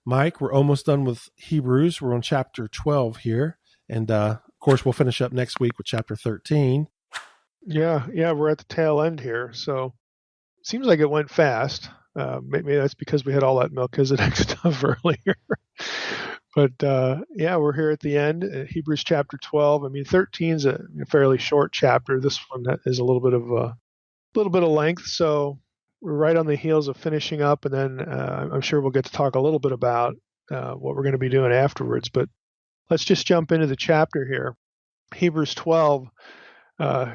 Mike, we're almost done with Hebrews. We're on chapter 12 here. And, of course, we'll finish up next week with chapter 13. Yeah, we're at the tail end here. So it seems like it went fast. Maybe that's because we had all that Melchizedek stuff earlier. But we're here at the end. Hebrews chapter 12. I mean, 13 is a fairly short chapter. This one is a little bit of length. So we're right on the heels of finishing up, and then I'm sure we'll get to talk a little bit about what we're going to be doing afterwards. But let's just jump into the chapter here. Hebrews 12.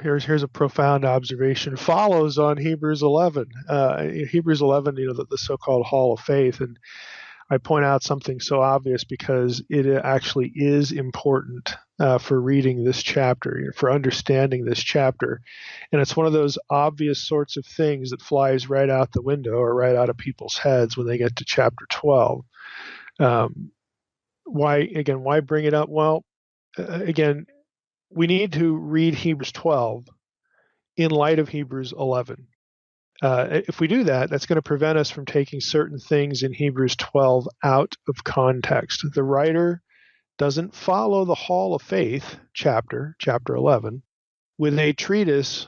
Here's a profound observation. Follows on Hebrews 11. Hebrews 11, the so-called Hall of Faith, and I point out something so obvious because it actually is important for reading this chapter, for understanding this chapter, and it's one of those obvious sorts of things that flies right out the window or right out of people's heads when they get to chapter 12. Why bring it up? Well, again, we need to read Hebrews 12 in light of Hebrews 11. If we do that, that's going to prevent us from taking certain things in Hebrews 12 out of context. The writer doesn't follow the Hall of Faith chapter 11, with a treatise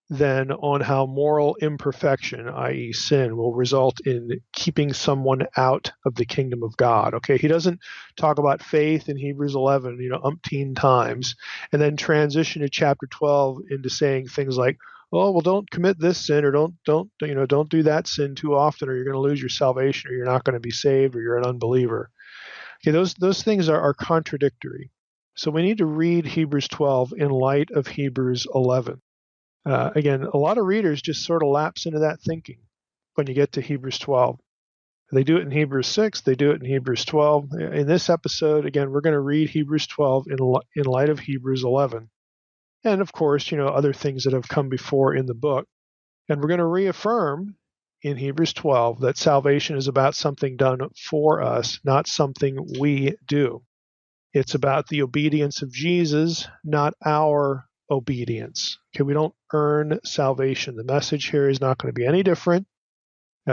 then on how moral imperfection, i.e. sin, will result in keeping someone out of the kingdom of God. Okay, he doesn't talk about faith in Hebrews 11, umpteen times, and then transition to chapter 12 into saying things like, oh, well, don't commit this sin, or don't do that sin too often, or you're going to lose your salvation, or you're not going to be saved, or you're an unbeliever. Okay, those things are contradictory. So we need to read Hebrews 12 in light of Hebrews 11. Again, a lot of readers just sort of lapse into that thinking when you get to Hebrews 12. They do it in Hebrews 6, they do it in Hebrews 12. In this episode, again, we're going to read Hebrews 12 in light of Hebrews 11. And of course, other things that have come before in the book. And we're going to reaffirm in Hebrews 12 that salvation is about something done for us, not something we do. It's about the obedience of Jesus, not our obedience. Okay, we don't earn salvation. The message here is not going to be any different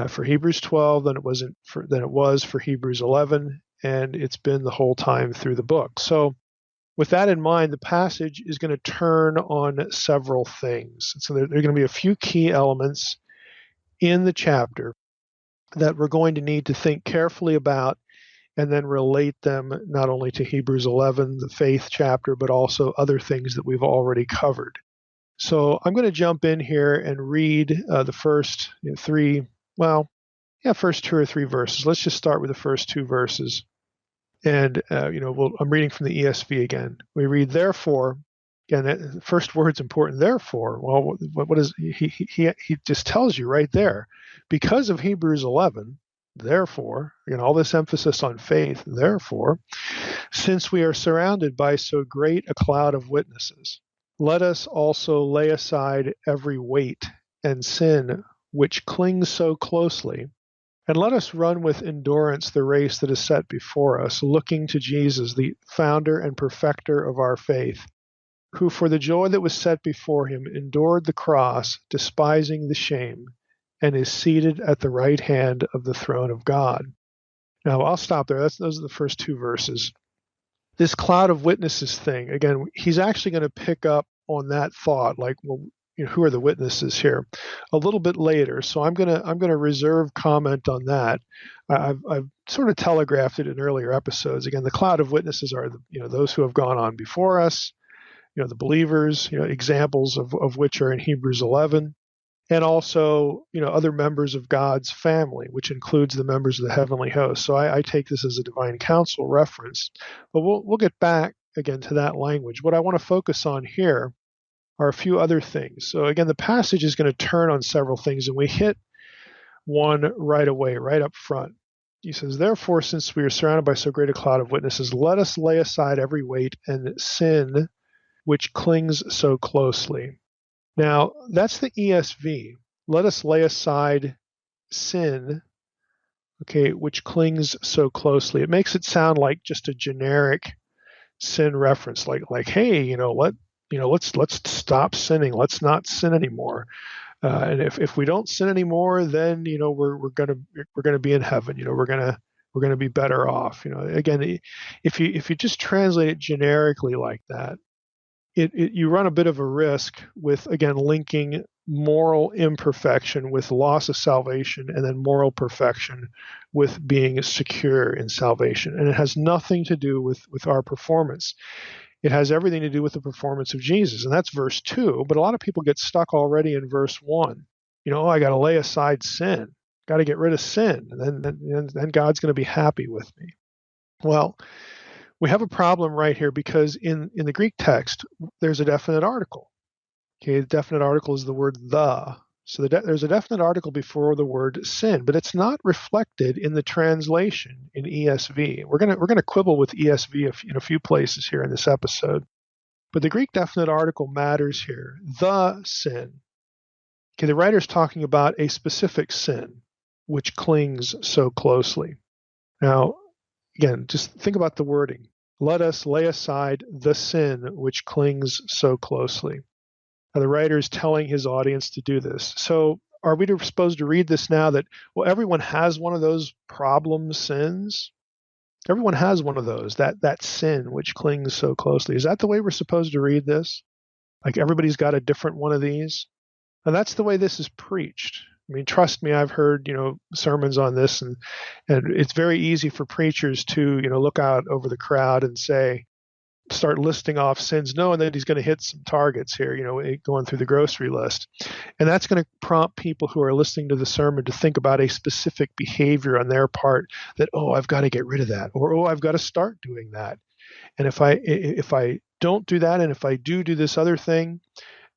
for Hebrews 12 than it was for Hebrews 11, and it's been the whole time through the book. So with that in mind, the passage is going to turn on several things. So there are going to be a few key elements in the chapter that we're going to need to think carefully about and then relate them not only to Hebrews 11, the faith chapter, but also other things that we've already covered. So I'm going to jump in here and read the first first two or three verses. Let's just start with the first two verses. And, I'm reading from the ESV again. We read, therefore, again, the first word's important, therefore. Well, what is, he just tells you right there, because of Hebrews 11, therefore, all this emphasis on faith, therefore, since we are surrounded by so great a cloud of witnesses, let us also lay aside every weight and sin which clings so closely, and let us run with endurance the race that is set before us, looking to Jesus, the founder and perfecter of our faith, who for the joy that was set before him endured the cross, despising the shame, and is seated at the right hand of the throne of God. Now, I'll stop there. Those are the first two verses. This cloud of witnesses thing, again, he's actually going to pick up on that thought, like, well, who are the witnesses here, a little bit later. So I'm gonna reserve comment on that. I've sort of telegraphed it in earlier episodes. Again, the cloud of witnesses are those who have gone on before us, the believers, examples of which are in Hebrews 11, and also other members of God's family, which includes the members of the heavenly host. So I take this as a divine council reference, but we'll get back again to that language. What I want to focus on here are a few other things. So again, the passage is going to turn on several things, and we hit one right away, right up front. He says, therefore, since we are surrounded by so great a cloud of witnesses, let us lay aside every weight and sin which clings so closely. Now, that's the ESV. Let us lay aside sin, which clings so closely. It makes it sound like just a generic sin reference, like hey, let's stop sinning. Let's not sin anymore. And if we don't sin anymore, then we're gonna be in heaven. We're gonna we're going to be better off. Again, if you just translate it generically like that, you run a bit of a risk with, again, linking moral imperfection with loss of salvation, and then moral perfection with being secure in salvation. And it has nothing to do with our performance. It has everything to do with the performance of Jesus. And that's verse 2. But a lot of people get stuck already in verse 1. I got to lay aside sin. Got to get rid of sin. And then God's going to be happy with me. Well, we have a problem right here because in the Greek text, there's a definite article. Okay, the definite article is the word the. So there's a definite article before the word sin, but it's not reflected in the translation in ESV. We're gonna quibble with ESV in a few places here in this episode, but the Greek definite article matters here. The sin. Okay, the writer's talking about a specific sin which clings so closely. Now, again, just think about the wording. Let us lay aside the sin which clings so closely. Now, the writer is telling his audience to do this. So are we supposed to read this now that, well, everyone has one of those problem sins? Everyone has one of those, that sin which clings so closely. Is that the way we're supposed to read this? Like everybody's got a different one of these? And that's the way this is preached. I mean, trust me, I've heard, sermons on this, and it's very easy for preachers to, look out over the crowd and start listing off sins, knowing that he's going to hit some targets here, going through the grocery list. And that's going to prompt people who are listening to the sermon to think about a specific behavior on their part that, oh, I've got to get rid of that, or, oh, I've got to start doing that. And if I don't do that, and if I do this other thing,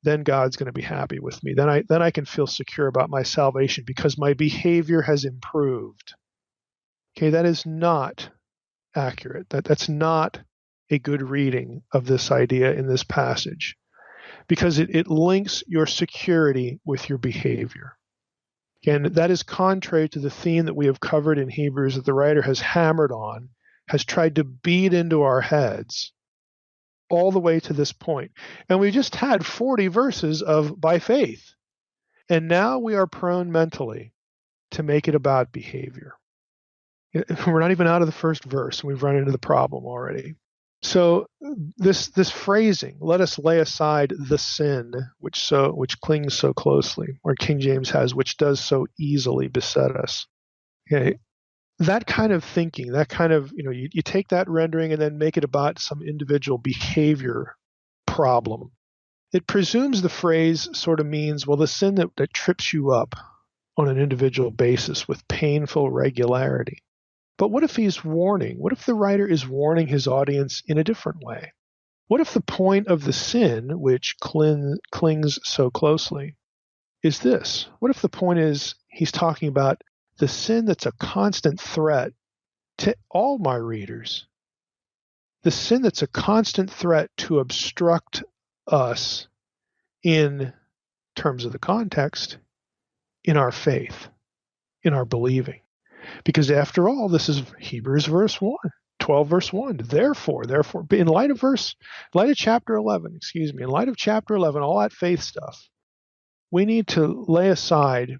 then God's going to be happy with me. Then I can feel secure about my salvation because my behavior has improved. Okay, that is not accurate. That's not a good reading of this idea in this passage, because it links your security with your behavior. And that is contrary to the theme that we have covered in Hebrews that the writer has hammered on, has tried to beat into our heads all the way to this point. And we just had 40 verses of by faith. And now we are prone mentally to make it about behavior. We're not even out of the first verse, and we've run into the problem already. So this phrasing, let us lay aside the sin which clings so closely, or King James has, which does so easily beset us. Okay. That kind of thinking, that kind of, you take that rendering and then make it about some individual behavior problem. It presumes the phrase sort of means, well, the sin that trips you up on an individual basis with painful regularity. But what if he's warning? What if the writer is warning his audience in a different way? What if the point of the sin, which clings so closely, is this? What if the point is he's talking about the sin that's a constant threat to all my readers? The sin that's a constant threat to obstruct us in terms of the context, in our faith, in our believing. Because after all, this is Hebrews 12 verse 1. Therefore, in light of chapter 11, in light of chapter 11, all that faith stuff, we need to lay aside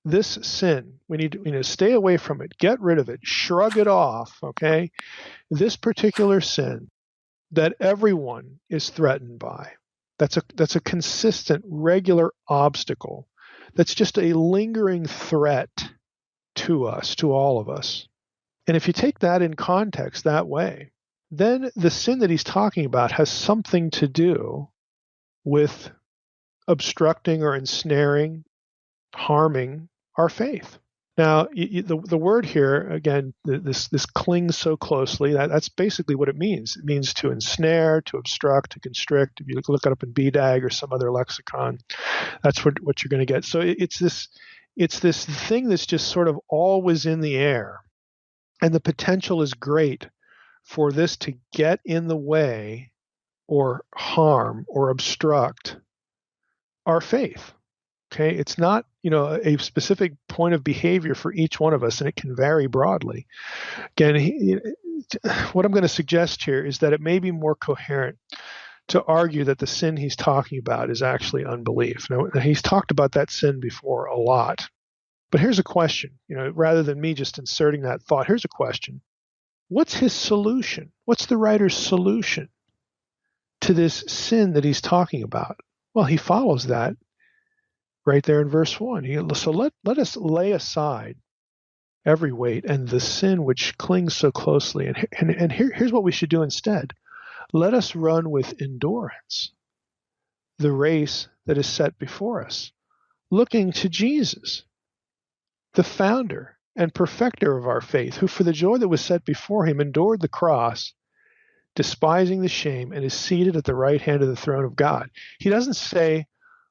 this sin. We need to stay away from it, get rid of it, shrug it off, okay? This particular sin that everyone is threatened by, that's a consistent, regular obstacle, that's just a lingering threat to us, to all of us. And if you take that in context that way, then the sin that he's talking about has something to do with obstructing or ensnaring, harming our faith. Now, the word here, again, this clings so closely, that's basically what it means. It means to ensnare, to obstruct, to constrict. If you look it up in BDAG or some other lexicon, that's what you're going to get. So it's this thing that's just sort of always in the air. And the potential is great for this to get in the way or harm or obstruct our faith. Okay, it's not, a specific point of behavior for each one of us, and it can vary broadly. Again, what I'm going to suggest here is that it may be more coherent to argue that the sin he's talking about is actually unbelief. Now, he's talked about that sin before a lot, But here's a question, rather than me just inserting that thought, here's a question. What's his solution? What's the writer's solution to this sin that he's talking about? Well, he follows that right there in verse 1. So let us lay aside every weight and the sin which clings so closely. And here's what we should do instead. Let us run with endurance the race that is set before us, looking to Jesus, the founder and perfecter of our faith, who for the joy that was set before him endured the cross, despising the shame, and is seated at the right hand of the throne of God. He doesn't say,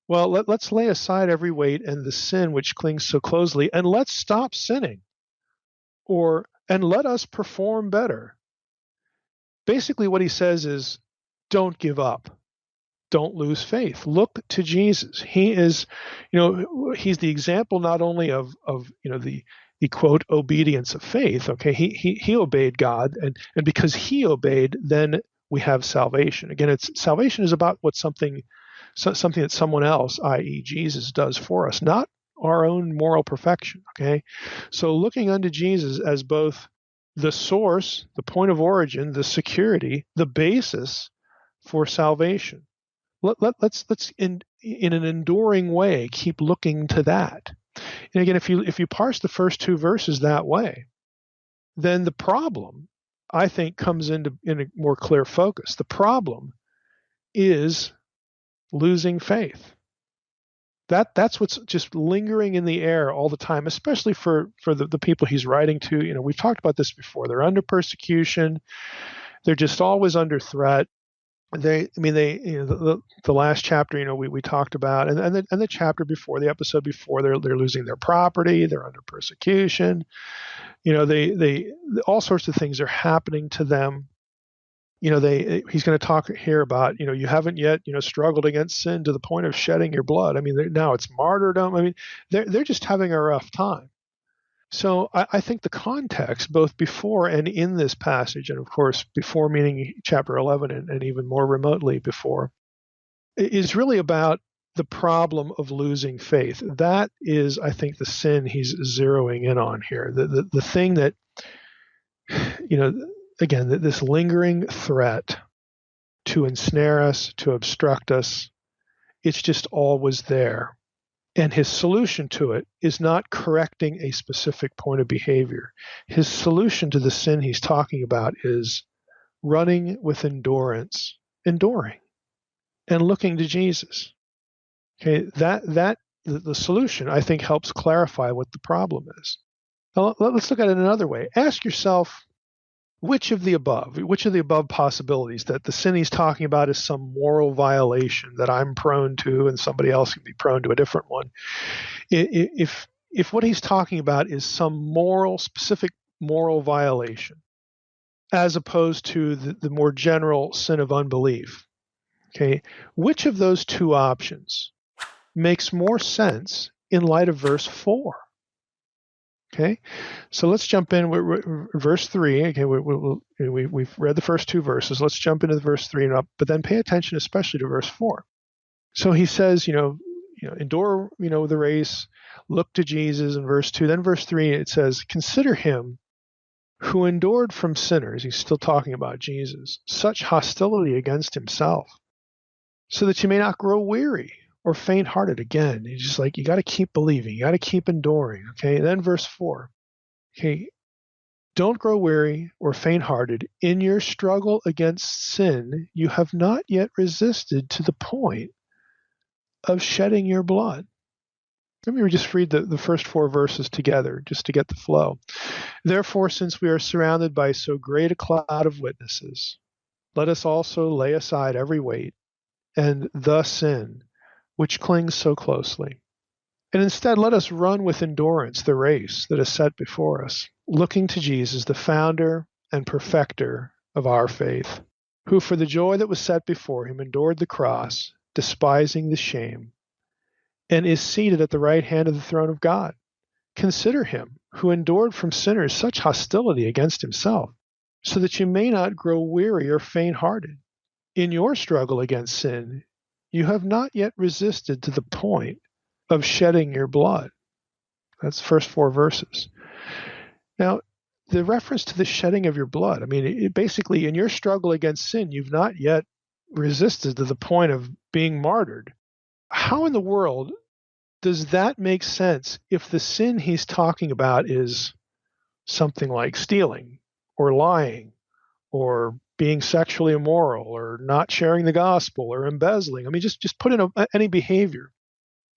well, let's lay aside every weight and the sin which clings so closely, and let's stop sinning, and let us perform better. Basically, what he says is, don't give up. Don't lose faith. Look to Jesus. He is, he's the example not only of the quote obedience of faith. Okay, he obeyed God, and because he obeyed, then we have salvation. Again, salvation is about something that someone else, i.e., Jesus, does for us, not our own moral perfection. Okay, so looking unto Jesus as both the source, the point of origin, the security, the basis for salvation. Let's in an enduring way keep looking to that. And again, if you parse the first two verses that way, then the problem, I think, comes in a more clear focus. The problem is losing faith. That's what's just lingering in the air all the time, especially for the people he's writing to. We've talked about this before. They're under persecution. They're just always under threat. The last chapter, we talked about, and the chapter before, the episode before, they're losing their property, they're under persecution, they all sorts of things are happening to them. He's going to talk here about, you haven't yet, struggled against sin to the point of shedding your blood. I mean, now it's martyrdom. I mean, they're just having a rough time. So I think the context, both before and in this passage, and of course before meaning chapter 11 and even more remotely before, is really about the problem of losing faith. That is, I think, the sin he's zeroing in on here. The thing that, again, this lingering threat to ensnare us, to obstruct us, it's just always there. And his solution to it is not correcting a specific point of behavior. His solution to the sin he's talking about is running with endurance, enduring, and looking to Jesus. Okay, the solution, I think, helps clarify what the problem is. Now, let's look at it another way. Ask yourself, which of the above possibilities, that the sin he's talking about is some moral violation that I'm prone to and somebody else can be prone to a different one. If what he's talking about is some specific moral violation, as opposed to the more general sin of unbelief, okay, which of those two options makes more sense in light of verse 4? Okay, so let's jump in. Verse 3. Okay, we've read the first two verses. Let's jump into verse 3 and up, but then pay attention especially to verse 4. So he says, endure, the race, look to Jesus in verse 2. Then verse 3, it says, consider him who endured from sinners. He's still talking about Jesus. Such hostility against himself, so that you may not grow weary or faint-hearted. Again, he's just like, you got to keep believing. You got to keep enduring. Okay, then verse 4. Okay, don't grow weary or faint-hearted. In your struggle against sin, you have not yet resisted to the point of shedding your blood. Let me just read the first four verses together, just to get the flow. Therefore, since we are surrounded by so great a cloud of witnesses, let us also lay aside every weight and the sin which clings so closely. And instead, let us run with endurance the race that is set before us, looking to Jesus, the founder and perfecter of our faith, who for the joy that was set before him endured the cross, despising the shame, and is seated at the right hand of the throne of God. Consider him who endured from sinners such hostility against himself, so that you may not grow weary or faint-hearted. In your struggle against sin, you have not yet resisted to the point of shedding your blood. That's the first 4 verses. Now, the reference to the shedding of your blood, I mean, it basically, in your struggle against sin, you've not yet resisted to the point of being martyred. How in the world does that make sense if the sin he's talking about is something like stealing or lying or being sexually immoral or not sharing the gospel or embezzling? I mean, just put in any behavior.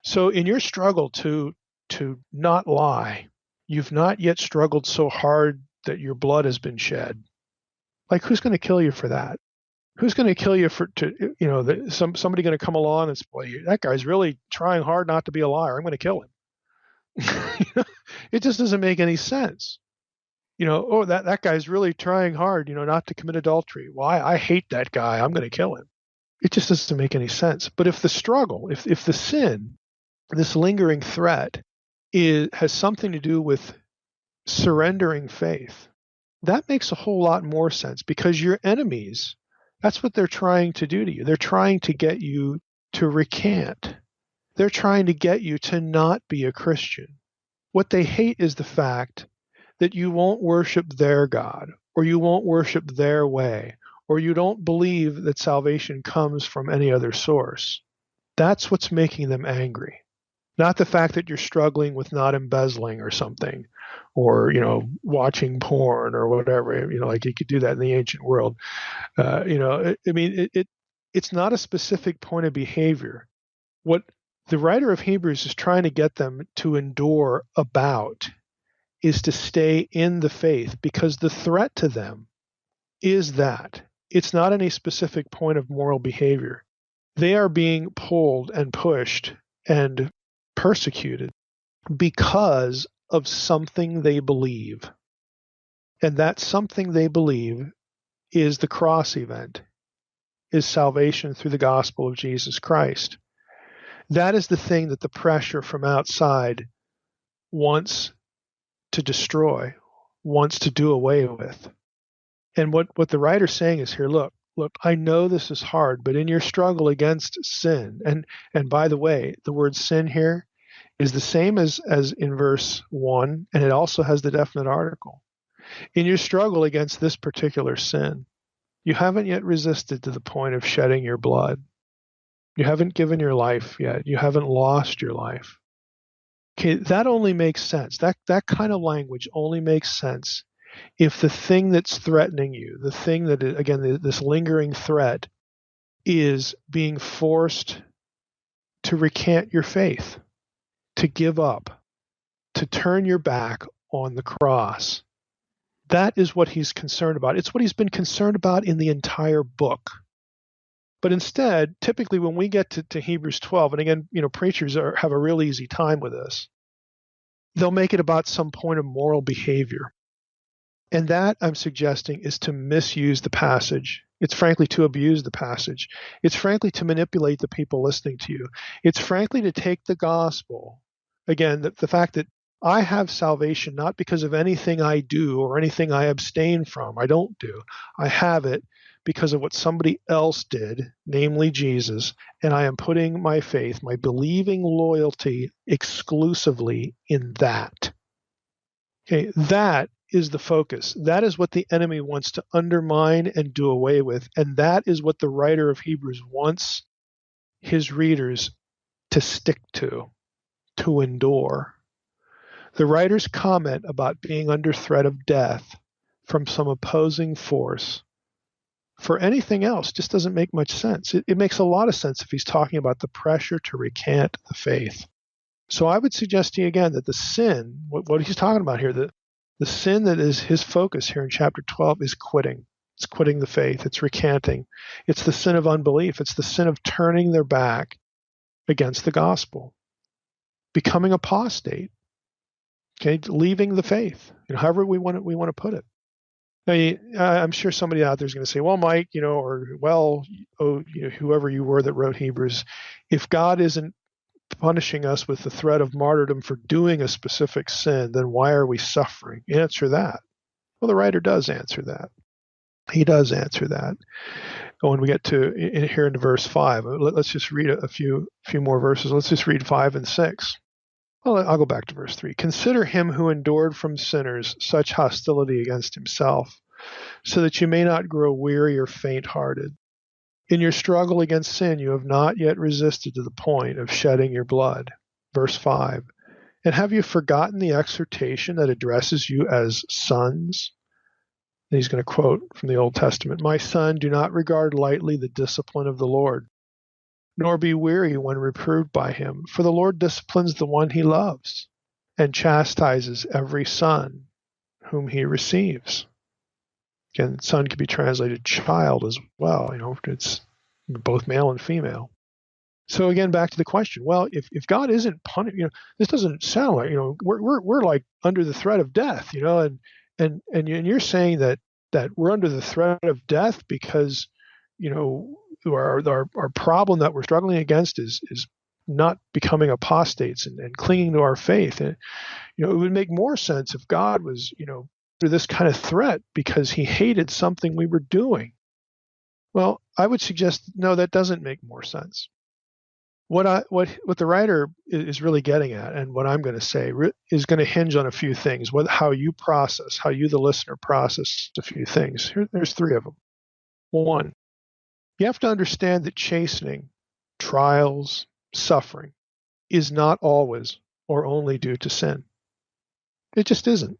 So in your struggle to not lie, you've not yet struggled so hard that your blood has been shed. Like, who's going to kill you for that? Who's going to kill you somebody going to come along and say, boy, that guy's really trying hard not to be a liar. I'm going to kill him. It just doesn't make any sense. That guy's really trying hard, not to commit adultery. Well, I hate that guy. I'm going to kill him. It just doesn't make any sense. But if the struggle, if the sin, this lingering threat, has something to do with surrendering faith, that makes a whole lot more sense, because your enemies, that's what they're trying to do to you. They're trying to get you to recant. They're trying to get you to not be a Christian. What they hate is the fact that you won't worship their God, or you won't worship their way, or you don't believe that salvation comes from any other source. That's what's making them angry. Not the fact that you're struggling with not embezzling or something, or, watching porn or whatever, like you could do that in the ancient world. It's not a specific point of behavior. What the writer of Hebrews is trying to get them to endure about is to stay in the faith, because the threat to them is that it's not any specific point of moral behavior. They are being pulled and pushed and persecuted because of something they believe. And that something they believe is the cross event, is salvation through the gospel of Jesus Christ. That is the thing that the pressure from outside wants to destroy, wants to do away with. And what the writer's saying is here, look, I know this is hard, but in your struggle against sin, and by the way, the word sin here is the same as in verse 1, and it also has the definite article. In your struggle against this particular sin, you haven't yet resisted to the point of shedding your blood. You haven't given your life yet. You haven't lost your life. Okay, that only makes sense. That kind of language only makes sense if the thing that's threatening you, the thing that, again, this lingering threat, is being forced to recant your faith, to give up, to turn your back on the cross. That is what he's concerned about. It's what he's been concerned about in the entire book. But instead, typically when we get to Hebrews 12, and again, preachers have a real easy time with this, they'll make it about some point of moral behavior. And that, I'm suggesting, is to misuse the passage. It's frankly to abuse the passage. It's frankly to manipulate the people listening to you. It's frankly to take the gospel, again, the fact that I have salvation not because of anything I do or anything I abstain from. I don't do. I have it because of what somebody else did, namely Jesus, and I am putting my faith, my believing loyalty, exclusively in that. Okay, that is the focus. That is what the enemy wants to undermine and do away with, and that is what the writer of Hebrews wants his readers to stick to endure. The writer's comment about being under threat of death from some opposing force for anything else just doesn't make much sense. It makes a lot of sense if he's talking about the pressure to recant the faith. So I would suggest to you again that the sin, what he's talking about here, the sin that is his focus here in chapter 12 is quitting. It's quitting the faith. It's recanting. It's the sin of unbelief. It's the sin of turning their back against the gospel, becoming apostate. Okay, leaving the faith, however we want to put it. Now, I'm sure somebody out there is going to say, well, Mike, whoever you were that wrote Hebrews, if God isn't punishing us with the threat of martyrdom for doing a specific sin, then why are we suffering? Answer that. Well, the writer does answer that. He does answer that. When we get here into verse 5, let's just read a few more verses. Let's just read 5 and 6. Well, I'll go back to verse 3. Consider him who endured from sinners such hostility against himself, so that you may not grow weary or faint-hearted. In your struggle against sin, you have not yet resisted to the point of shedding your blood. Verse 5. And have you forgotten the exhortation that addresses you as sons? And he's going to quote from the Old Testament, My son, do not regard lightly the discipline of the Lord, nor be weary when reproved by him, for the Lord disciplines the one he loves and chastises every son whom he receives. Again, son can be translated child as well. It's both male and female. So again, back to the question. Well, if God isn't punishing, this doesn't sound like, we're like under the threat of death, and you're saying that we're under the threat of death because, our problem that we're struggling against is not becoming apostates and clinging to our faith. And, it would make more sense if God was, under this kind of threat because he hated something we were doing. Well, I would suggest, no, that doesn't make more sense. What the writer is really getting at, and what I'm going to say, is going to hinge on a few things. How you, the listener, process a few things. There's three of them. One, you have to understand that chastening, trials, suffering is not always or only due to sin. It just isn't.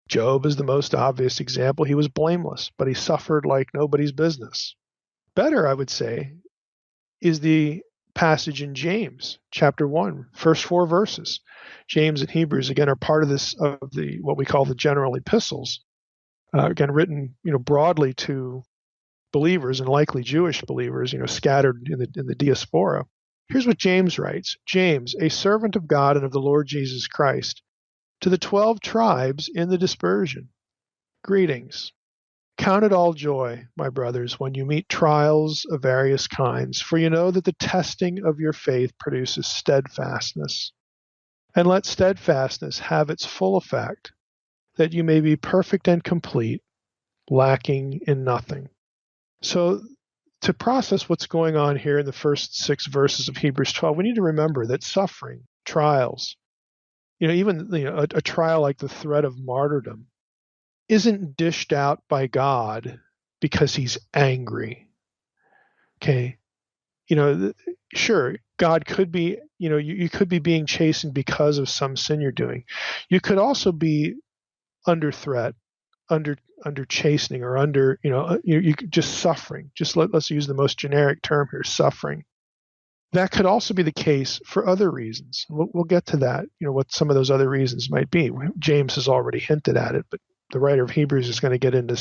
Job is the most obvious example. He was blameless, but he suffered like nobody's business. Better, I would say, is the passage in James, chapter 1, first 4 verses. James and Hebrews, again, are part of what we call the general epistles, again, written, broadly to believers and likely Jewish believers, scattered in the diaspora. Here's what James writes. James, a servant of God and of the Lord Jesus Christ, to the 12 tribes in the dispersion, greetings. Count it all joy, my brothers, when you meet trials of various kinds, for you know that the testing of your faith produces steadfastness. And let steadfastness have its full effect, that you may be perfect and complete, lacking in nothing. So, to process what's going on here in the first 6 verses of Hebrews 12, we need to remember that suffering, trials, even a trial like the threat of martyrdom, isn't dished out by God because he's angry. Okay. Sure, God could be, you could be being chastened because of some sin you're doing. You could also be under threat, under chastening, or under, you just suffering. Just let's use the most generic term here, suffering. That could also be the case for other reasons. We'll get to that, what some of those other reasons might be. James has already hinted at it, but the writer of Hebrews is going to get into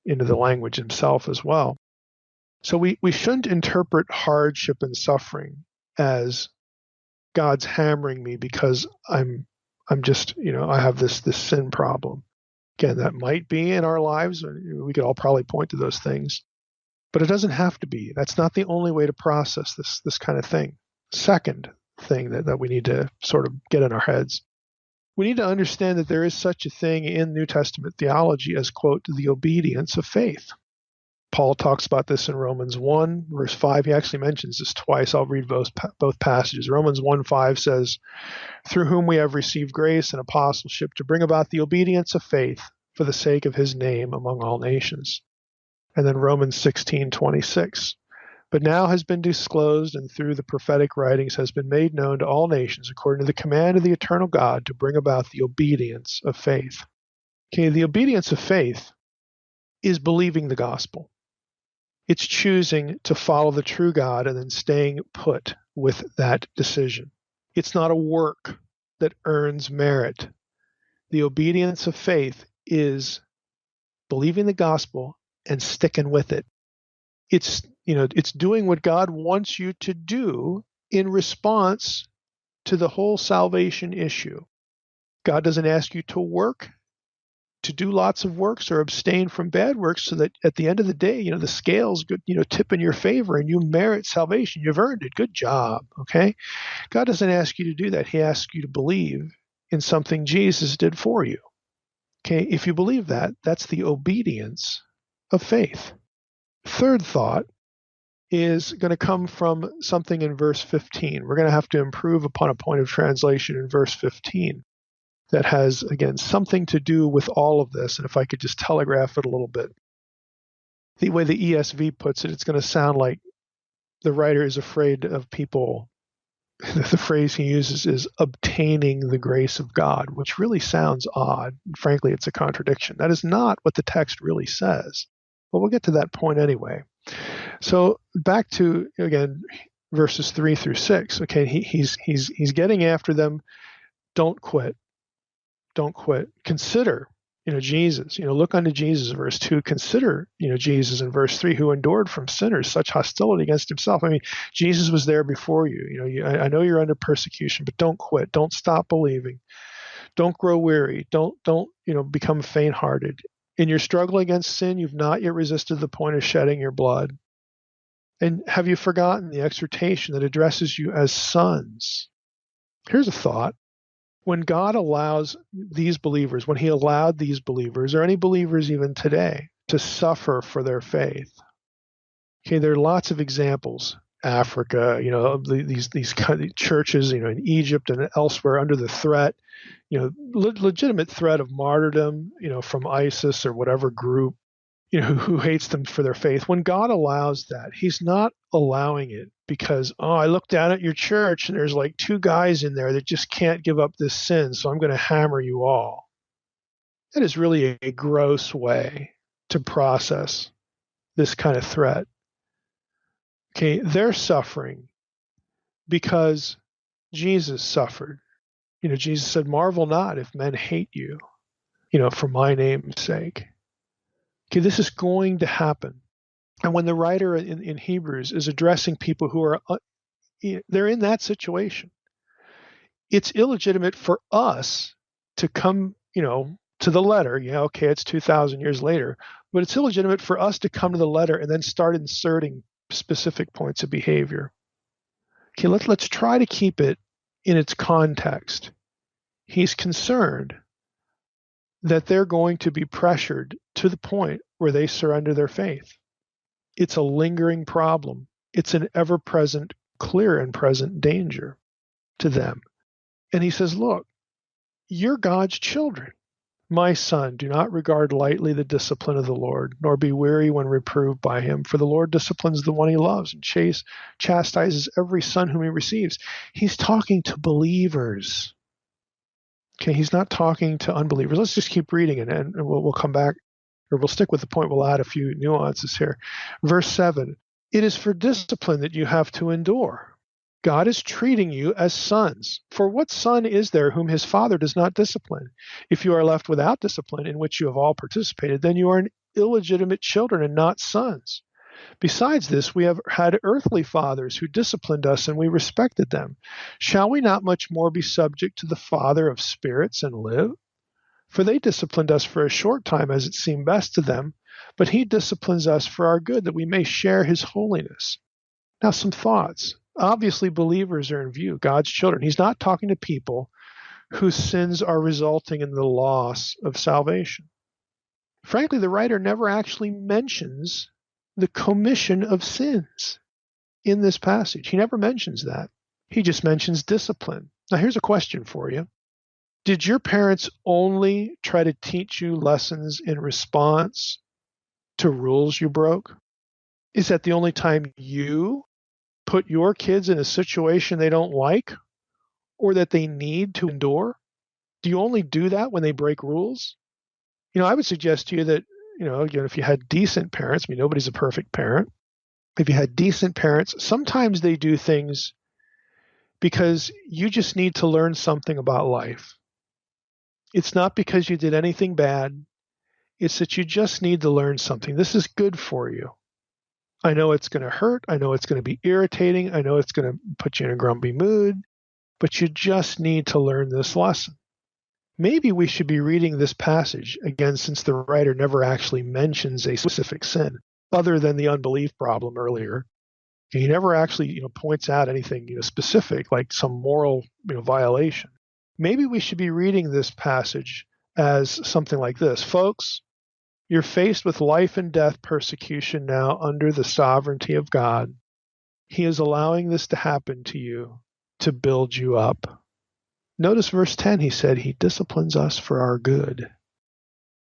the language himself as well. So we shouldn't interpret hardship and suffering as God's hammering me because I'm just, I have this sin problem. Again, that might be in our lives. We could all probably point to those things, but it doesn't have to be. That's not the only way to process this kind of thing. Second thing that we need to sort of get in our heads. We need to understand that there is such a thing in New Testament theology as, quote, the obedience of faith. Paul talks about this in Romans 1, verse 5. He actually mentions this twice. I'll read both passages. Romans 1:5 says, through whom we have received grace and apostleship to bring about the obedience of faith for the sake of his name among all nations. And then Romans 16:26. But now has been disclosed and through the prophetic writings has been made known to all nations according to the command of the eternal God to bring about the obedience of faith. Okay, the obedience of faith is believing the gospel. It's choosing to follow the true God and then staying put with that decision. It's not a work that earns merit. The obedience of faith is believing the gospel and sticking with it. It's doing what God wants you to do in response to the whole salvation issue. God doesn't ask you to work, to do lots of works or abstain from bad works so that at the end of the day, the scales tip in your favor and you merit salvation. You've earned it. Good job. Okay. God doesn't ask you to do that. He asks you to believe in something Jesus did for you. Okay. If you believe that, that's the obedience of faith. Third thought is going to come from something in verse 15. We're going to have to improve upon a point of translation in verse 15 that has, again, something to do with all of this. And if I could just telegraph it a little bit. The way the ESV puts it, it's going to sound like the writer is afraid of people. The phrase he uses is obtaining the grace of God, which really sounds odd. Frankly, it's a contradiction. That is not what the text really says. But we'll get to that point anyway. So back to, again, verses 3 through 6. Okay, he's getting after them. Don't quit. Don't quit. Consider, Jesus. Look unto Jesus, verse 2. Consider, Jesus in verse 3, who endured from sinners such hostility against himself. I mean, Jesus was there before you. I know you're under persecution, but don't quit. Don't stop believing. Don't grow weary. Don't become faint-hearted. In your struggle against sin, you've not yet resisted the point of shedding your blood. And have you forgotten the exhortation that addresses you as sons? Here's a thought. When God allows these believers, when he allowed these believers, or any believers even today, to suffer for their faith, okay, there are lots of examples. Africa, these churches, in Egypt and elsewhere under the threat, legitimate threat of martyrdom, from ISIS or whatever group, who hates them for their faith. When God allows that, he's not allowing it because, I look down at your church and there's like 2 guys in there that just can't give up this sin, so I'm going to hammer you all. That is really a gross way to process this kind of threat. Okay, they're suffering because Jesus suffered. Jesus said, marvel not if men hate you, for my name's sake. Okay, this is going to happen. And when the writer in Hebrews is addressing people who are, they're in that situation, it's illegitimate for us to come, to the letter. Okay, it's 2,000 years later, but it's illegitimate for us to come to the letter and then start inserting specific points of behavior. Okay, let's try to keep it in its context. He's concerned that they're going to be pressured to the point where they surrender their faith. It's a lingering problem. It's an ever-present, clear and present danger to them. And he says, look, you're God's children. My son, do not regard lightly the discipline of the Lord, nor be weary when reproved by him. For the Lord disciplines the one he loves and chastises every son whom he receives. He's talking to believers. Okay, he's not talking to unbelievers. Let's just keep reading it, and we'll come back, or we'll stick with the point. We'll add a few nuances here. Verse 7, it is for discipline that you have to endure. God is treating you as sons. For what son is there whom his father does not discipline? If you are left without discipline, in which you have all participated, then you are illegitimate children and not sons. Besides this, we have had earthly fathers who disciplined us, and we respected them. Shall we not much more be subject to the Father of spirits and live? For they disciplined us for a short time as it seemed best to them, but he disciplines us for our good, that we may share his holiness. Now, some thoughts. Obviously, believers are in view, God's children. He's not talking to people whose sins are resulting in the loss of salvation. Frankly, the writer never actually mentions the commission of sins in this passage. He never mentions that. He just mentions discipline. Now, here's a question for you. Did your parents only try to teach you lessons in response to rules you broke? Is that the only time you put your kids in a situation they don't like or that they need to endure? Do you only do that when they break rules? I would suggest to you that, again, if you had decent parents, nobody's a perfect parent. If you had decent parents, sometimes they do things because you just need to learn something about life. It's not because you did anything bad. It's that you just need to learn something. This is good for you. I know it's going to hurt. I know it's going to be irritating. I know it's going to put you in a grumpy mood, but you just need to learn this lesson. Maybe we should be reading this passage, again, since the writer never actually mentions a specific sin, other than the unbelief problem earlier. He never actually, points out anything, specific, like some moral, violation. Maybe we should be reading this passage as something like this. Folks, you're faced with life and death persecution now under the sovereignty of God. He is allowing this to happen to you to build you up. Notice verse 10, he said, he disciplines us for our good.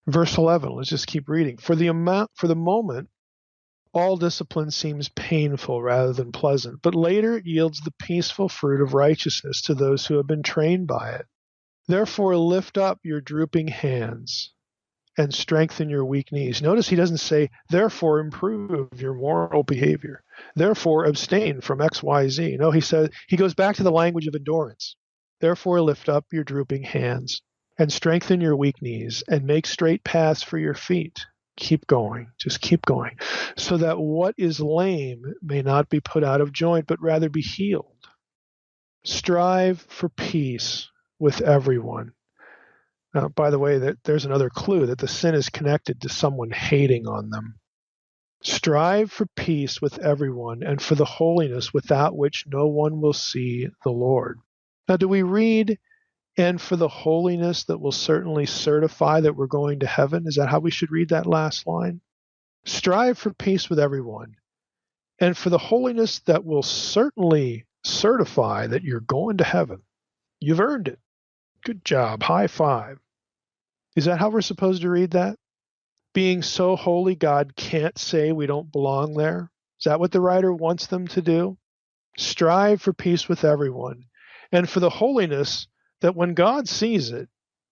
Verse 11, let's just keep reading. For the moment, all discipline seems painful rather than pleasant, but later it yields the peaceful fruit of righteousness to those who have been trained by it. Therefore, lift up your drooping hands and strengthen your weak knees. Notice he doesn't say, therefore, improve your moral behavior. Therefore, abstain from X, Y, Z. No, he goes back to the language of endurance. Therefore, lift up your drooping hands and strengthen your weak knees and make straight paths for your feet. Keep going. Just keep going. So that what is lame may not be put out of joint, but rather be healed. Strive for peace with everyone. Now, by the way, there's another clue that the sin is connected to someone hating on them. Strive for peace with everyone and for the holiness without which no one will see the Lord. Now, do we read, and for the holiness that will certainly certify that we're going to heaven? Is that how we should read that last line? Strive for peace with everyone and for the holiness that will certainly certify that you're going to heaven. You've earned it. Good job. High five. Is that how we're supposed to read that? Being so holy, God can't say we don't belong there? Is that what the writer wants them to do? Strive for peace with everyone and for the holiness that when God sees it,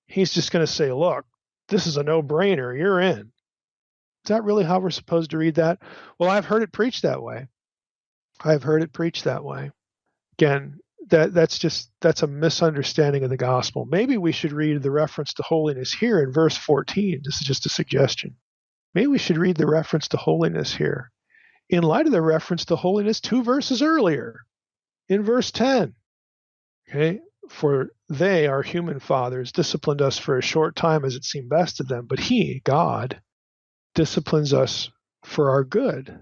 he's just going to say, look, this is a no-brainer. You're in. Is that really how we're supposed to read that? Well, I've heard it preached that way. Again, that's a misunderstanding of the gospel. Maybe we should read the reference to holiness here in verse 14. This is just a suggestion. Maybe we should read the reference to holiness here in light of the reference to holiness 2 verses earlier in verse 10. Okay, for they, our human fathers, disciplined us for a short time as it seemed best to them, but he, God, disciplines us for our good,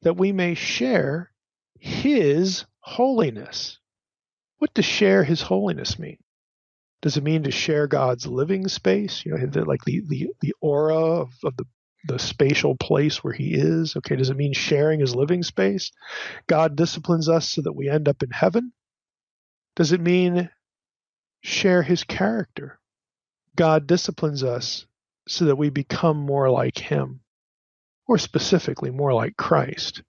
that we may share his holiness. What does share his holiness mean? Does it mean to share God's living space? Like the aura of the spatial place where he is? Okay, does it mean sharing his living space? God disciplines us so that we end up in heaven? Does it mean share his character? God disciplines us so that we become more like him, or specifically more like Christ,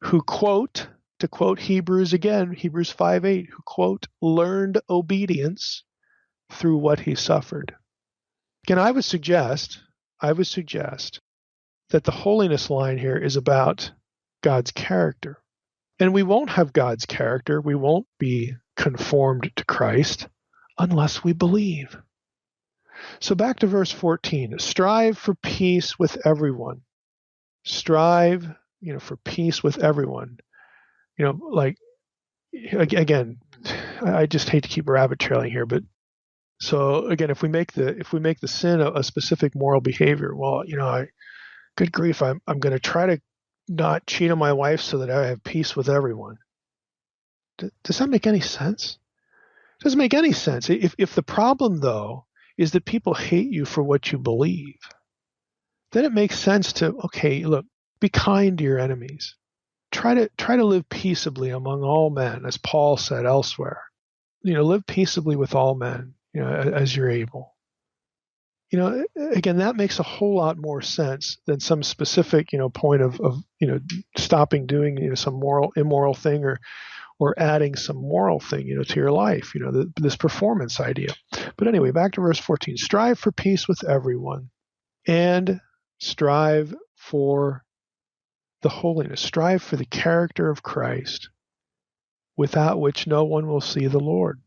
who to quote Hebrews again, Hebrews 5:8, who learned obedience through what he suffered. Again, I would suggest that the holiness line here is about God's character. And we won't have God's character, we won't be conformed to Christ unless we believe. So back to verse 14. Strive for peace with everyone. Strive, for peace with everyone. Again, I just hate to keep rabbit trailing here, but so again, if we make the sin a specific moral behavior, well, good grief, I'm going to try to not cheat on my wife so that I have peace with everyone. Does that make any sense? It doesn't make any sense. If the problem, though, is that people hate you for what you believe, then it makes sense to, okay, look, be kind to your enemies. Try to live peaceably among all men, as Paul said elsewhere. Live peaceably with all men, as you're able. Again, that makes a whole lot more sense than some specific, point of stopping doing, some immoral thing or adding some moral thing, to your life, this performance idea. But anyway, back to verse 14. Strive for peace with everyone and strive for the holiness. Strive for the character of Christ, without which no one will see the Lord.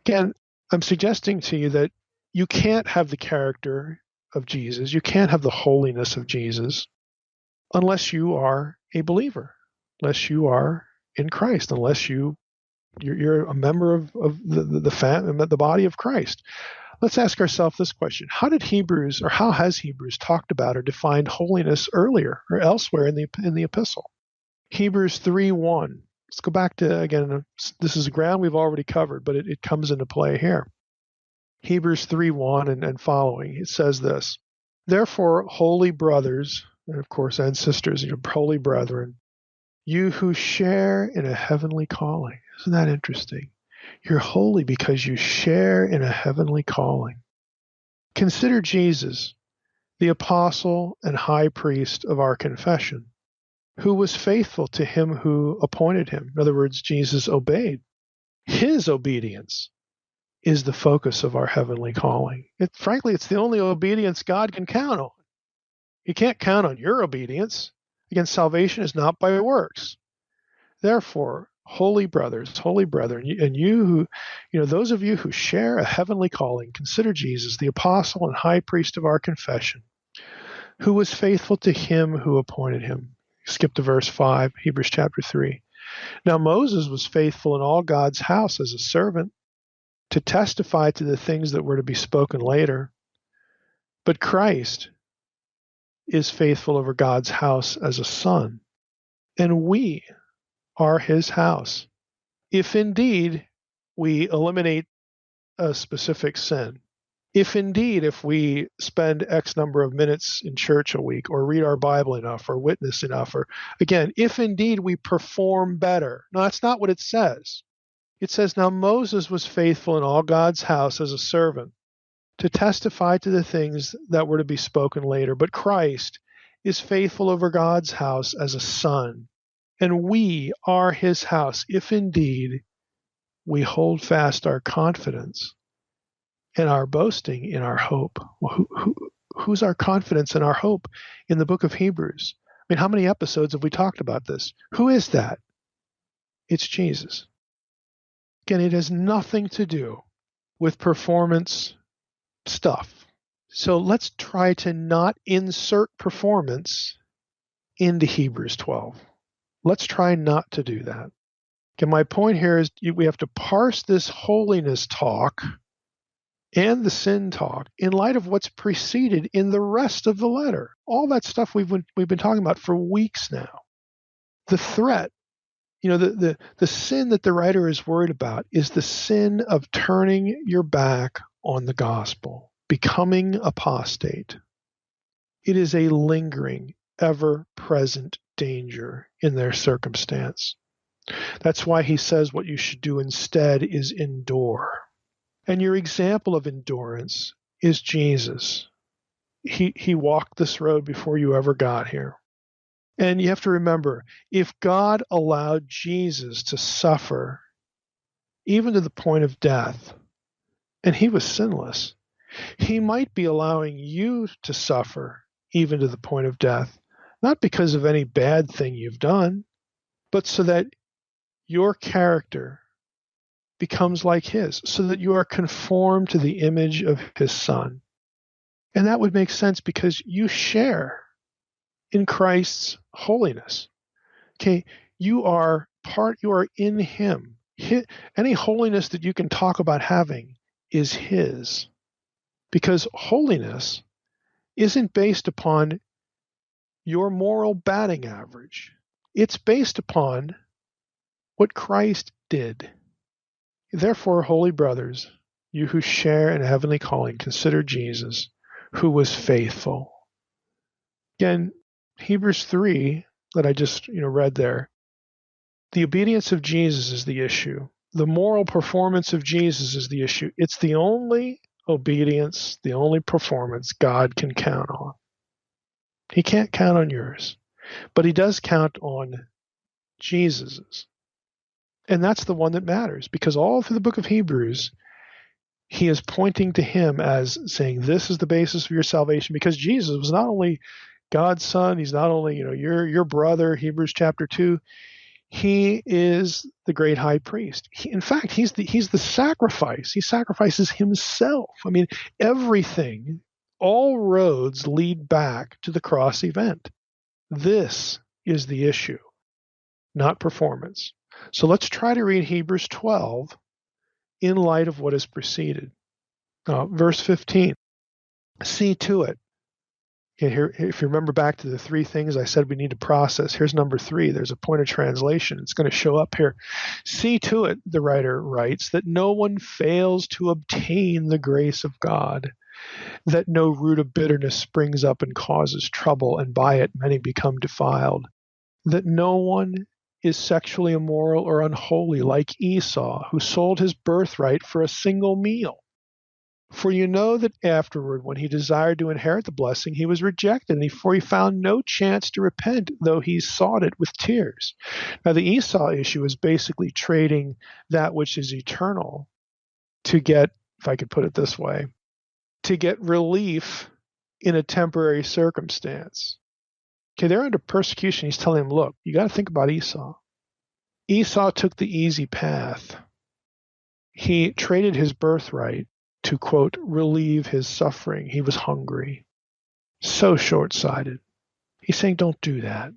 Again, I'm suggesting to you that you can't have the character of Jesus, you can't have the holiness of Jesus unless you are a believer, unless you are in Christ, unless you're a member of the body of Christ. Let's ask ourselves this question. How has Hebrews talked about or defined holiness earlier or elsewhere in the epistle? Hebrews 3:1. Let's go back to, again, this is ground we've already covered, but it comes into play here. Hebrews 3:1 and following. It says this: Therefore, holy brothers, and of course, and sisters, holy brethren, you who share in a heavenly calling. Isn't that interesting? You're holy because you share in a heavenly calling. Consider Jesus, the apostle and high priest of our confession, who was faithful to him who appointed him. In other words, Jesus obeyed. His obedience is the focus of our heavenly calling. Frankly, it's the only obedience God can count on. He can't count on your obedience. Again, salvation is not by works. Therefore, holy brothers, holy brethren, and you who, those of you who share a heavenly calling, consider Jesus, the apostle and high priest of our confession, who was faithful to him who appointed him. Skip to verse 5, Hebrews chapter 3. Now Moses was faithful in all God's house as a servant to testify to the things that were to be spoken later. But Christ is faithful over God's house as a son, and we are his house, if indeed we eliminate a specific sin. If we spend X number of minutes in church a week, or read our Bible enough, or witness enough, or again, if indeed we perform better. No, that's not what it says. It says, now Moses was faithful in all God's house as a servant to testify to the things that were to be spoken later. But Christ is faithful over God's house as a son, and we are his house, if indeed we hold fast our confidence and our boasting in our hope. Well, who's our confidence and our hope in the book of Hebrews? I mean, how many episodes have we talked about this? Who is that? It's Jesus. Again, it has nothing to do with performance stuff. So let's try to not insert performance into Hebrews 12. Let's try not to do that. Okay, my point here is we have to parse this holiness talk and the sin talk in light of what's preceded in the rest of the letter. All that stuff we've been talking about for weeks now. The threat, the sin that the writer is worried about is the sin of turning your back on the gospel, becoming apostate. It is a lingering, ever-present danger in their circumstance. That's why he says what you should do instead is endure. And your example of endurance is Jesus. He walked this road before you ever got here. And you have to remember, if God allowed Jesus to suffer even to the point of death, and he was sinless, he might be allowing you to suffer even to the point of death, not because of any bad thing you've done, but so that your character becomes like his, so that you are conformed to the image of his son. And that would make sense because you share in Christ's holiness. Okay, you are in him. Any holiness that you can talk about having is his. Because holiness isn't based upon your moral batting average. It's based upon what Christ did. Therefore, holy brothers, you who share in a heavenly calling, consider Jesus, who was faithful. Again, Hebrews 3 that I just read there, the obedience of Jesus is the issue. The moral performance of Jesus is the issue. It's the only obedience, the only performance God can count on. He can't count on yours, but he does count on Jesus's. And that's the one that matters, because all through the book of Hebrews, he is pointing to him as saying, this is the basis of your salvation, because Jesus was not only God's son, he's not only, your brother, Hebrews chapter 2, he is the great high priest. In fact, he's the sacrifice. He sacrifices himself. I mean, everything, all roads lead back to the cross event. This is the issue, not performance. So let's try to read Hebrews 12 in light of what has preceded. Verse 15, see to it. Okay, here, if you remember back to the three things I said we need to process, here's number 3. There's a point of translation. It's going to show up here. See to it, the writer writes, that no one fails to obtain the grace of God, that no root of bitterness springs up and causes trouble, and by it many become defiled, that no one is sexually immoral or unholy like Esau, who sold his birthright for a single meal. For you know that afterward, when he desired to inherit the blessing, he was rejected, for he found no chance to repent, though he sought it with tears. Now, the Esau issue is basically trading that which is eternal to get, if I could put it this way, to get relief in a temporary circumstance. Okay, they're under persecution. He's telling them, look, you got to think about Esau. Esau took the easy path. He traded his birthright to, quote, relieve his suffering. He was hungry. So short-sighted. He's saying, don't do that.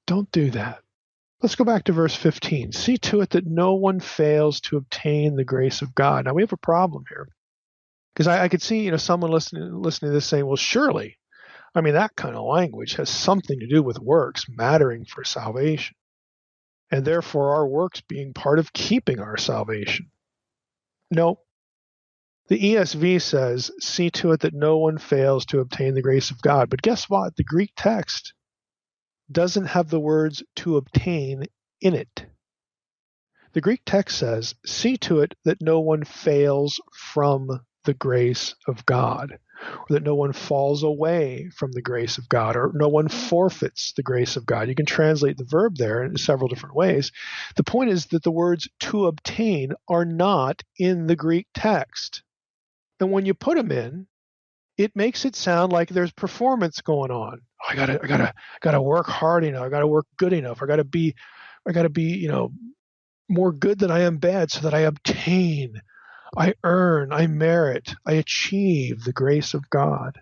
Don't do that. Let's go back to verse 15. See to it that no one fails to obtain the grace of God. Now, we have a problem here. Because I could see, someone listening to this saying, well, surely, that kind of language has something to do with works mattering for salvation. And therefore, our works being part of keeping our salvation. No. The ESV says, see to it that no one fails to obtain the grace of God. But guess what? The Greek text doesn't have the words to obtain in it. The Greek text says, see to it that no one fails from the grace of God, or that no one falls away from the grace of God, or no one forfeits the grace of God. You can translate the verb there in several different ways. The point is that the words to obtain are not in the Greek text. And when you put them in, it makes it sound like there's performance going on. I gotta work hard enough. I gotta work good enough. I gotta be, more good than I am bad, so that I obtain, I earn, I merit, I achieve the grace of God.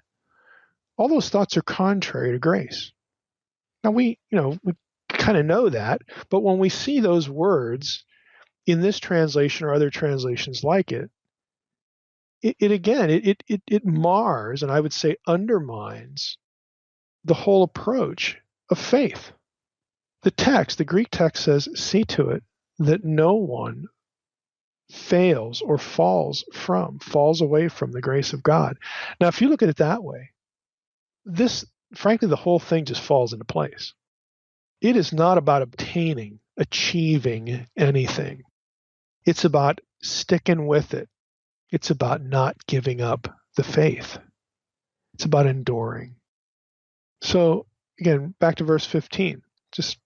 All those thoughts are contrary to grace. Now we kind of know that, but when we see those words in this translation or other translations like it, it mars, and I would say undermines, the whole approach of faith. The Greek text says, see to it that no one fails or falls away from the grace of God. Now, if you look at it that way, frankly, the whole thing just falls into place. It is not about achieving anything. It's about sticking with it. It's about not giving up the faith. It's about enduring. So again, back to verse 15, just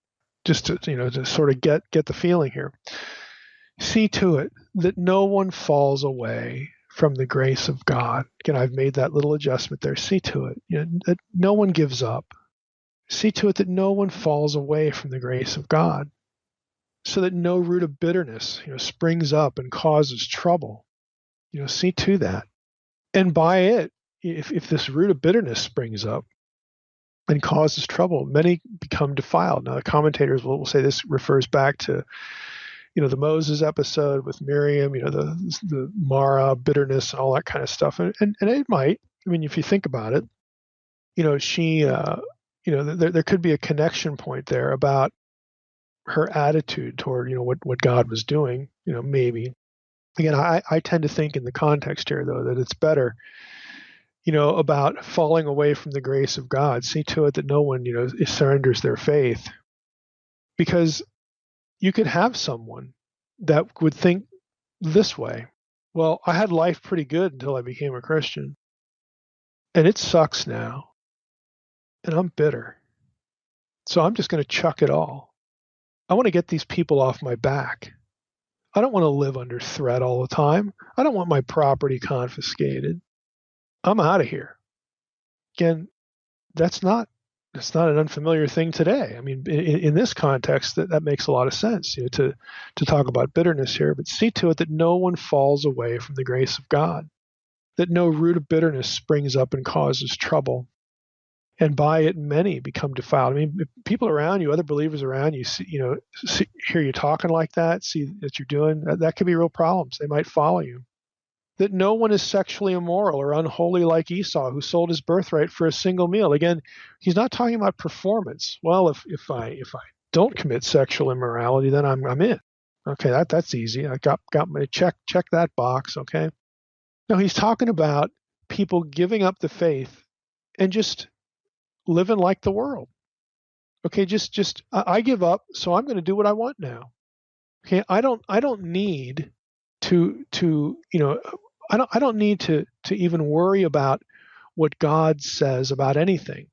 to sort of get the feeling here. See to it that no one falls away from the grace of God. Again, I've made that little adjustment there. See to it, that no one gives up. See to it that no one falls away from the grace of God, so that no root of bitterness, springs up and causes trouble. See to that. And by it, if this root of bitterness springs up and causes trouble, many become defiled. Now, the commentators will say this refers back to, the Moses episode with Miriam, the Mara, bitterness, and all that kind of stuff. And it might, if you think about it, she, there could be a connection point there about her attitude toward, what God was doing, maybe. Again, I tend to think in the context here, though, that it's better, about falling away from the grace of God. See to it that no one, surrenders their faith. Because you could have someone that would think this way. Well, I had life pretty good until I became a Christian. And it sucks now. And I'm bitter. So I'm just going to chuck it all. I want to get these people off my back. I don't want to live under threat all the time. I don't want my property confiscated. I'm out of here. Again, that's not an unfamiliar thing today. In this context, that makes a lot of sense, to talk about bitterness here. But see to it that no one falls away from the grace of God, that no root of bitterness springs up and causes trouble, and by it many become defiled. If people around you, other believers around you, hear you talking like that, see that you're doing that could be real problems. They might follow you. That no one is sexually immoral or unholy like Esau, who sold his birthright for a single meal. Again, he's not talking about performance. Well, if I don't commit sexual immorality, then I'm in. Okay, that's easy. I got my check that box. Okay. No, he's talking about people giving up the faith and just living like the world. Okay, just I give up, so I'm going to do what I want now. Okay, I don't need to I don't need to even worry about what God says about anything,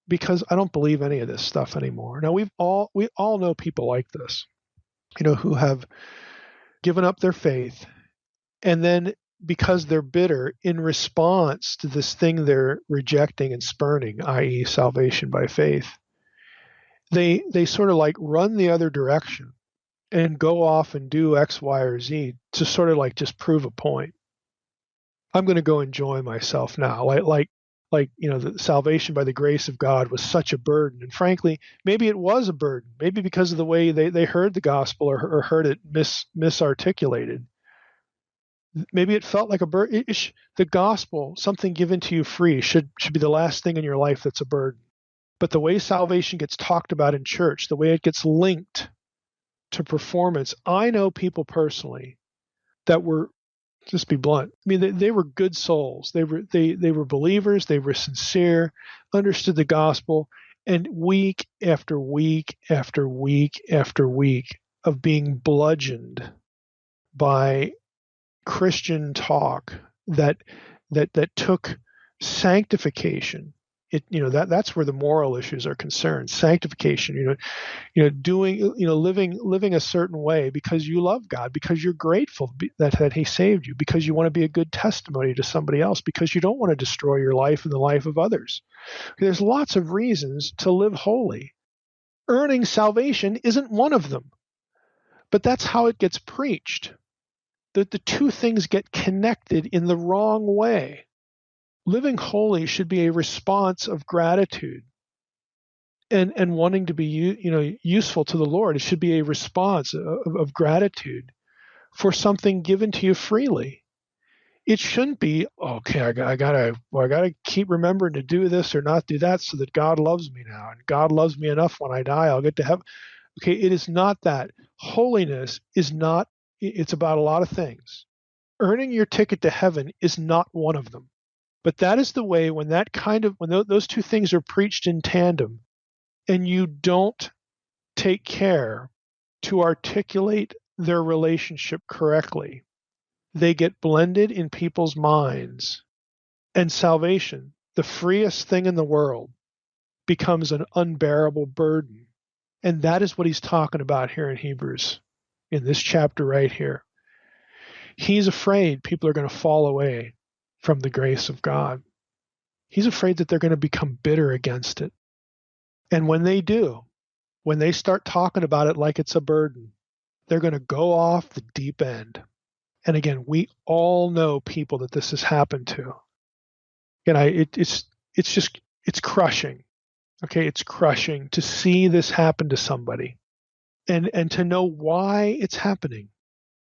because I don't believe any of this stuff anymore. Now we all know people like this, who have given up their faith, and then because they're bitter in response to this thing they're rejecting and spurning, i.e., salvation by faith, they sort of like run the other direction and go off and do X, Y, or Z to sort of like just prove a point. I'm going to go enjoy myself now. The salvation by the grace of God was such a burden. And frankly, maybe it was a burden. Maybe because of the way they heard the gospel, or heard it misarticulated. Maybe it felt like a burden. The gospel, something given to you free, should be the last thing in your life that's a burden. But the way salvation gets talked about in church, the way it gets linked to performance, I know people personally that were, just be blunt, I mean, they were good souls. They were believers. They were sincere, understood the gospel, and week after week after week after week of being bludgeoned by Christian talk that took sanctification. That's where the moral issues are concerned. Sanctification, doing, living a certain way because you love God, because you're grateful that He saved you, because you want to be a good testimony to somebody else, because you don't want to destroy your life and the life of others. There's lots of reasons to live holy. Earning salvation isn't one of them, but that's how it gets preached. That the two things get connected in the wrong way. Living holy should be a response of gratitude and wanting to be useful to the Lord. It should be a response of gratitude for something given to you freely. It shouldn't be, okay, I gotta keep remembering to do this or not do that so that God loves me now, and God loves me enough when I die I'll get to heaven. Okay, it is not that. Holiness is not. It's about a lot of things. Earning your ticket to heaven is not one of them. But that is the way, when those two things are preached in tandem, and you don't take care to articulate their relationship correctly, they get blended in people's minds, and salvation, the freest thing in the world, becomes an unbearable burden. And that is what he's talking about here in Hebrews, in this chapter right here. He's afraid people are going to fall away from the grace of God. He's afraid that they're going to become bitter against it. And when they do, when they start talking about it like it's a burden, they're going to go off the deep end. And again, we all know people that this has happened to. And it's crushing. Okay, it's crushing to see this happen to somebody, and to know why it's happening,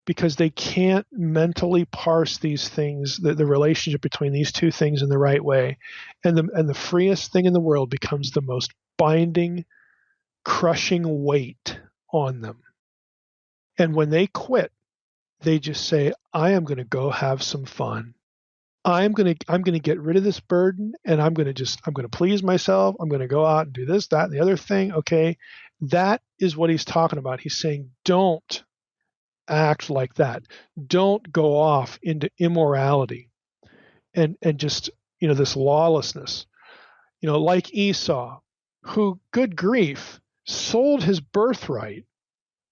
because they can't mentally parse these things, the relationship between these two things in the right way, and the freest thing in the world becomes the most binding, crushing weight on them. And when they quit, they just say, I am going to go have some fun. I'm going to get rid of this burden, and I'm going to please myself. I'm going to go out and do this, that, and the other thing. Okay. That is what he's talking about. He's saying, don't act like that. Don't go off into immorality and just, this lawlessness, like Esau, who, good grief, sold his birthright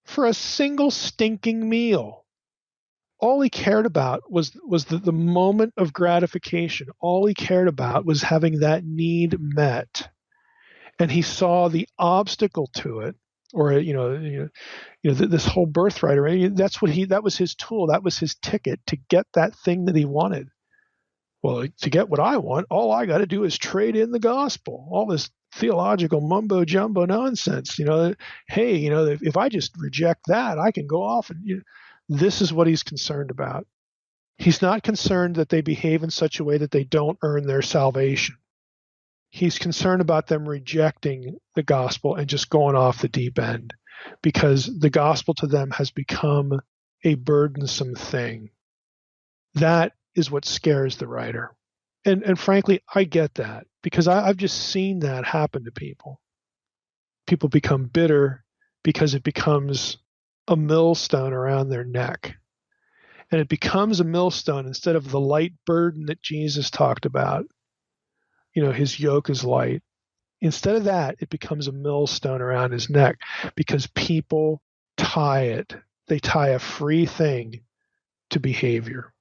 for a single stinking meal. All he cared about was the moment of gratification. All he cared about was having that need met. And he saw the obstacle to it, or this whole birthright. Right? That was his tool. That was his ticket to get that thing that he wanted. Well, to get what I want, all I got to do is trade in the gospel. All this theological mumbo jumbo nonsense. Hey, if I just reject that, I can go off and. This is what he's concerned about. He's not concerned that they behave in such a way that they don't earn their salvation. He's concerned about them rejecting the gospel and just going off the deep end, because the gospel to them has become a burdensome thing. That is what scares the writer. And frankly, I get that, because I've just seen that happen to people. people become bitter because it becomes a millstone around their neck. And it becomes a millstone instead of the light burden that Jesus talked about. His yoke is light. Instead of that, it becomes a millstone around his neck because people tie it. They tie a free thing to behavior.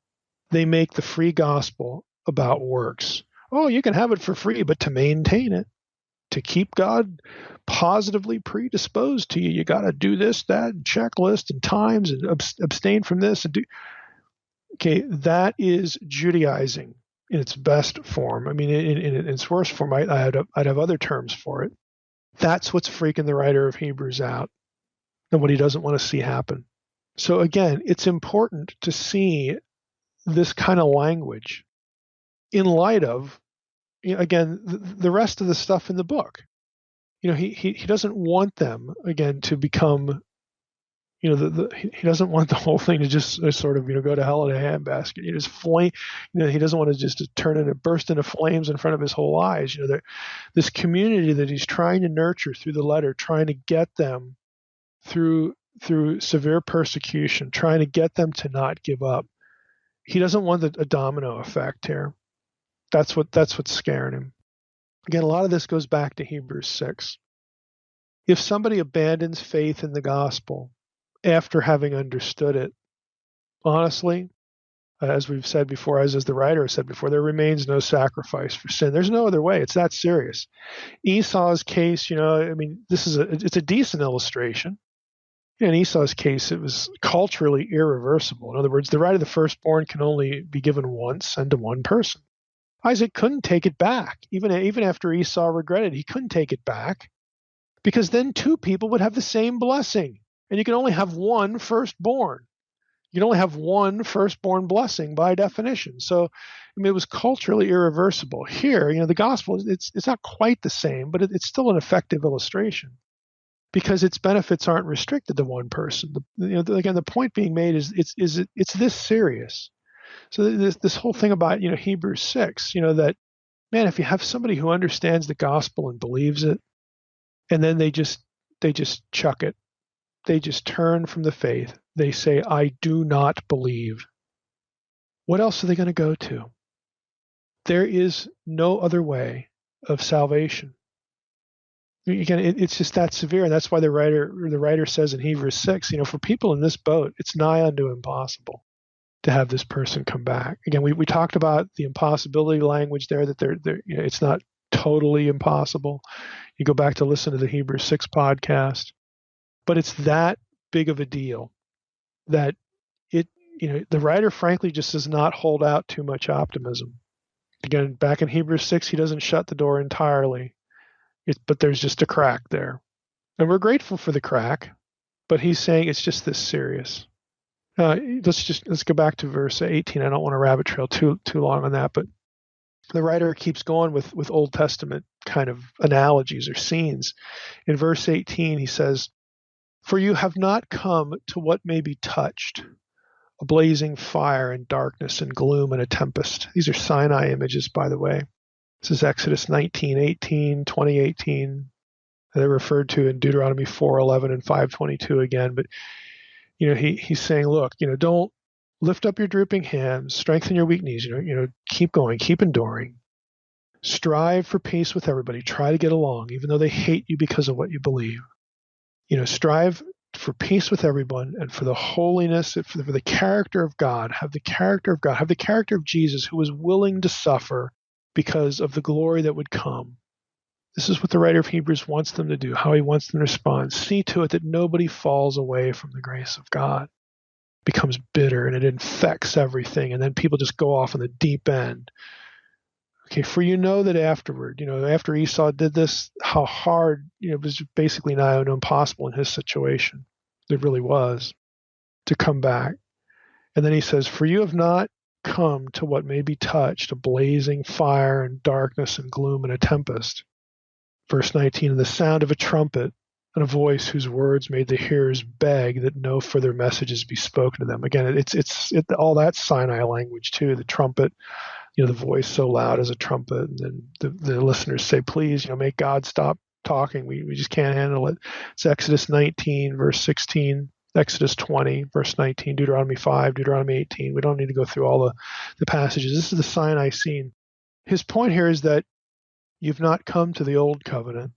They make the free gospel about works. Oh, you can have it for free, but to maintain it, to keep God positively predisposed to you, you got to do this, that, and checklist and times and abstain from this and do. Okay, that is Judaizing in its best form. I mean, in its worst form, I'd have other terms for it. That's what's freaking the writer of Hebrews out and what he doesn't want to see happen. So again, it's important to see this kind of language in light of, again, the rest of the stuff in the book. He doesn't want them, again, to become, he doesn't want the whole thing to just sort of, go to hell in a handbasket. He doesn't want to just burst into flames in front of his whole eyes. This community that he's trying to nurture through the letter, trying to get them through severe persecution, trying to get them to not give up. He doesn't want a domino effect here. That's what's scaring him. Again, a lot of this goes back to Hebrews 6. If somebody abandons faith in the gospel after having understood it, honestly, as we've said before, as the writer has said before, there remains no sacrifice for sin. There's no other way. It's that serious. Esau's case, it's a decent illustration. In Esau's case, it was culturally irreversible. In other words, the right of the firstborn can only be given once and to one person. Isaac couldn't take it back. Even after Esau regretted, he couldn't take it back because then two people would have the same blessing. And you can only have one firstborn. You can only have one firstborn blessing by definition. So, it was culturally irreversible. Here, the gospel, it's not quite the same, but it's still an effective illustration because its benefits aren't restricted to one person. Again, the point being made is it's this serious. So this whole thing about Hebrews 6, that, man, if you have somebody who understands the gospel and believes it, and then they just chuck it, they just turn from the faith. They say, I do not believe. What else are they going to go to? There is no other way of salvation. Again, it's just that severe, and that's why the writer says in Hebrews 6, for people in this boat, it's nigh unto impossible to have this person come back. Again, we talked about the impossibility language there, that they're it's not totally impossible. You go back to listen to the Hebrews 6 podcast, but it's that big of a deal that the writer frankly just does not hold out too much optimism. Again, back in Hebrews 6, he doesn't shut the door entirely, but there's just a crack there, and we're grateful for the crack, but he's saying it's just this serious. Let's go back to verse 18. I don't want to rabbit trail too long on that, but the writer keeps going with Old Testament kind of analogies or scenes. In verse 18, he says, "For you have not come to what may be touched, a blazing fire and darkness and gloom and a tempest." These are Sinai images, by the way. This is Exodus 19:18, 20:18. They're referred to in Deuteronomy 4:11 and 5:22 again, but he's saying, look, don't lift up your drooping hands, strengthen your weak knees, keep going, keep enduring. Strive for peace with everybody. Try to get along, even though they hate you because of what you believe. Strive for peace with everyone and for the holiness, for the character of God. Have the character of God. Have the character of Jesus, who was willing to suffer because of the glory that would come. This is what the writer of Hebrews wants them to do, how he wants them to respond. See to it that nobody falls away from the grace of God, becomes bitter, and it infects everything, and then people just go off on the deep end. Okay, for that afterward, after Esau did this, how hard, it was basically nigh unto impossible in his situation. It really was, to come back. And then he says, for you have not come to what may be touched, a blazing fire and darkness and gloom and a tempest. Verse 19, and the sound of a trumpet and a voice whose words made the hearers beg that no further messages be spoken to them. Again, it's all that Sinai language too, the trumpet, the voice so loud as a trumpet, and then the listeners say, please, make God stop talking. We just can't handle it. It's Exodus 19, verse 16, Exodus 20, verse 19, Deuteronomy 5, Deuteronomy 18. We don't need to go through all the passages. This is the Sinai scene. His point here is that you've not come to the old covenant.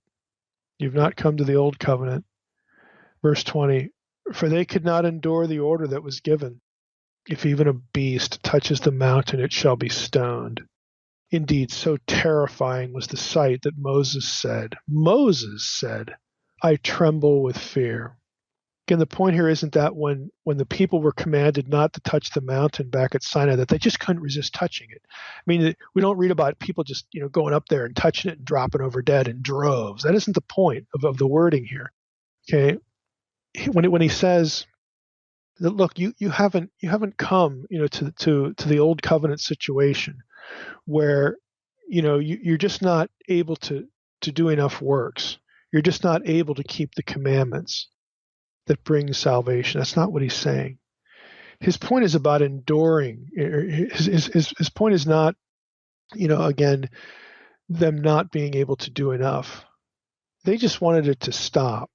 You've not come to the old covenant. Verse 20, for they could not endure the order that was given. If even a beast touches the mountain, it shall be stoned. Indeed, so terrifying was the sight that Moses said, I tremble with fear. Again, the point here isn't that when the people were commanded not to touch the mountain back at Sinai, that they just couldn't resist touching it. I mean, we don't read about people just going up there and touching it and dropping over dead in droves. That isn't the point of the wording here. Okay, when he says that, look, you haven't come to the old covenant situation where you're just not able to do enough works. You're just not able to keep the commandments that bring salvation. That's not what he's saying. His point is about enduring. His point is not, again, them not being able to do enough. They just wanted it to stop.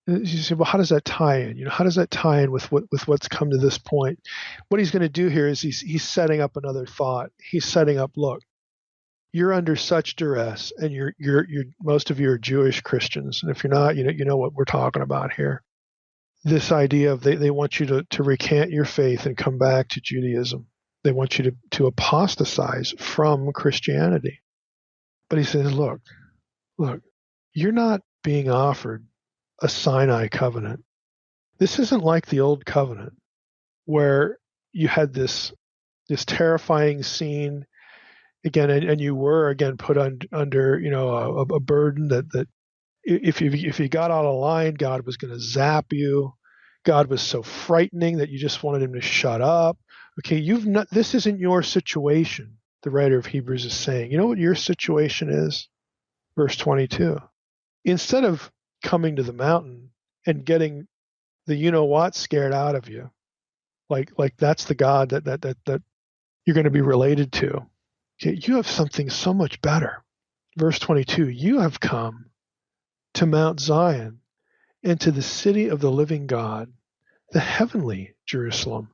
You say, well, how does that tie in? How does that tie in with what's come to this point? What he's going to do here is he's setting up another thought. He's setting up, look, you're under such duress, and you're most of you are Jewish Christians, and if you're not, you know what we're talking about here. This idea of they want you to recant your faith and come back to Judaism. They want you to apostatize from Christianity. But he says, look, you're not being offered a Sinai covenant. This isn't like the old covenant where you had this terrifying scene again, and you were again put under a burden that if you got out of line, God was going to zap you. God was so frightening that you just wanted him to shut up. Okay, this isn't your situation. The writer of Hebrews is saying, you know what your situation is? Verse 22. Instead of coming to the mountain and getting the what scared out of you, like that's the God that you're going to be related to. Okay, you have something so much better. Verse 22, you have come to Mount Zion and to the city of the living God, the heavenly Jerusalem,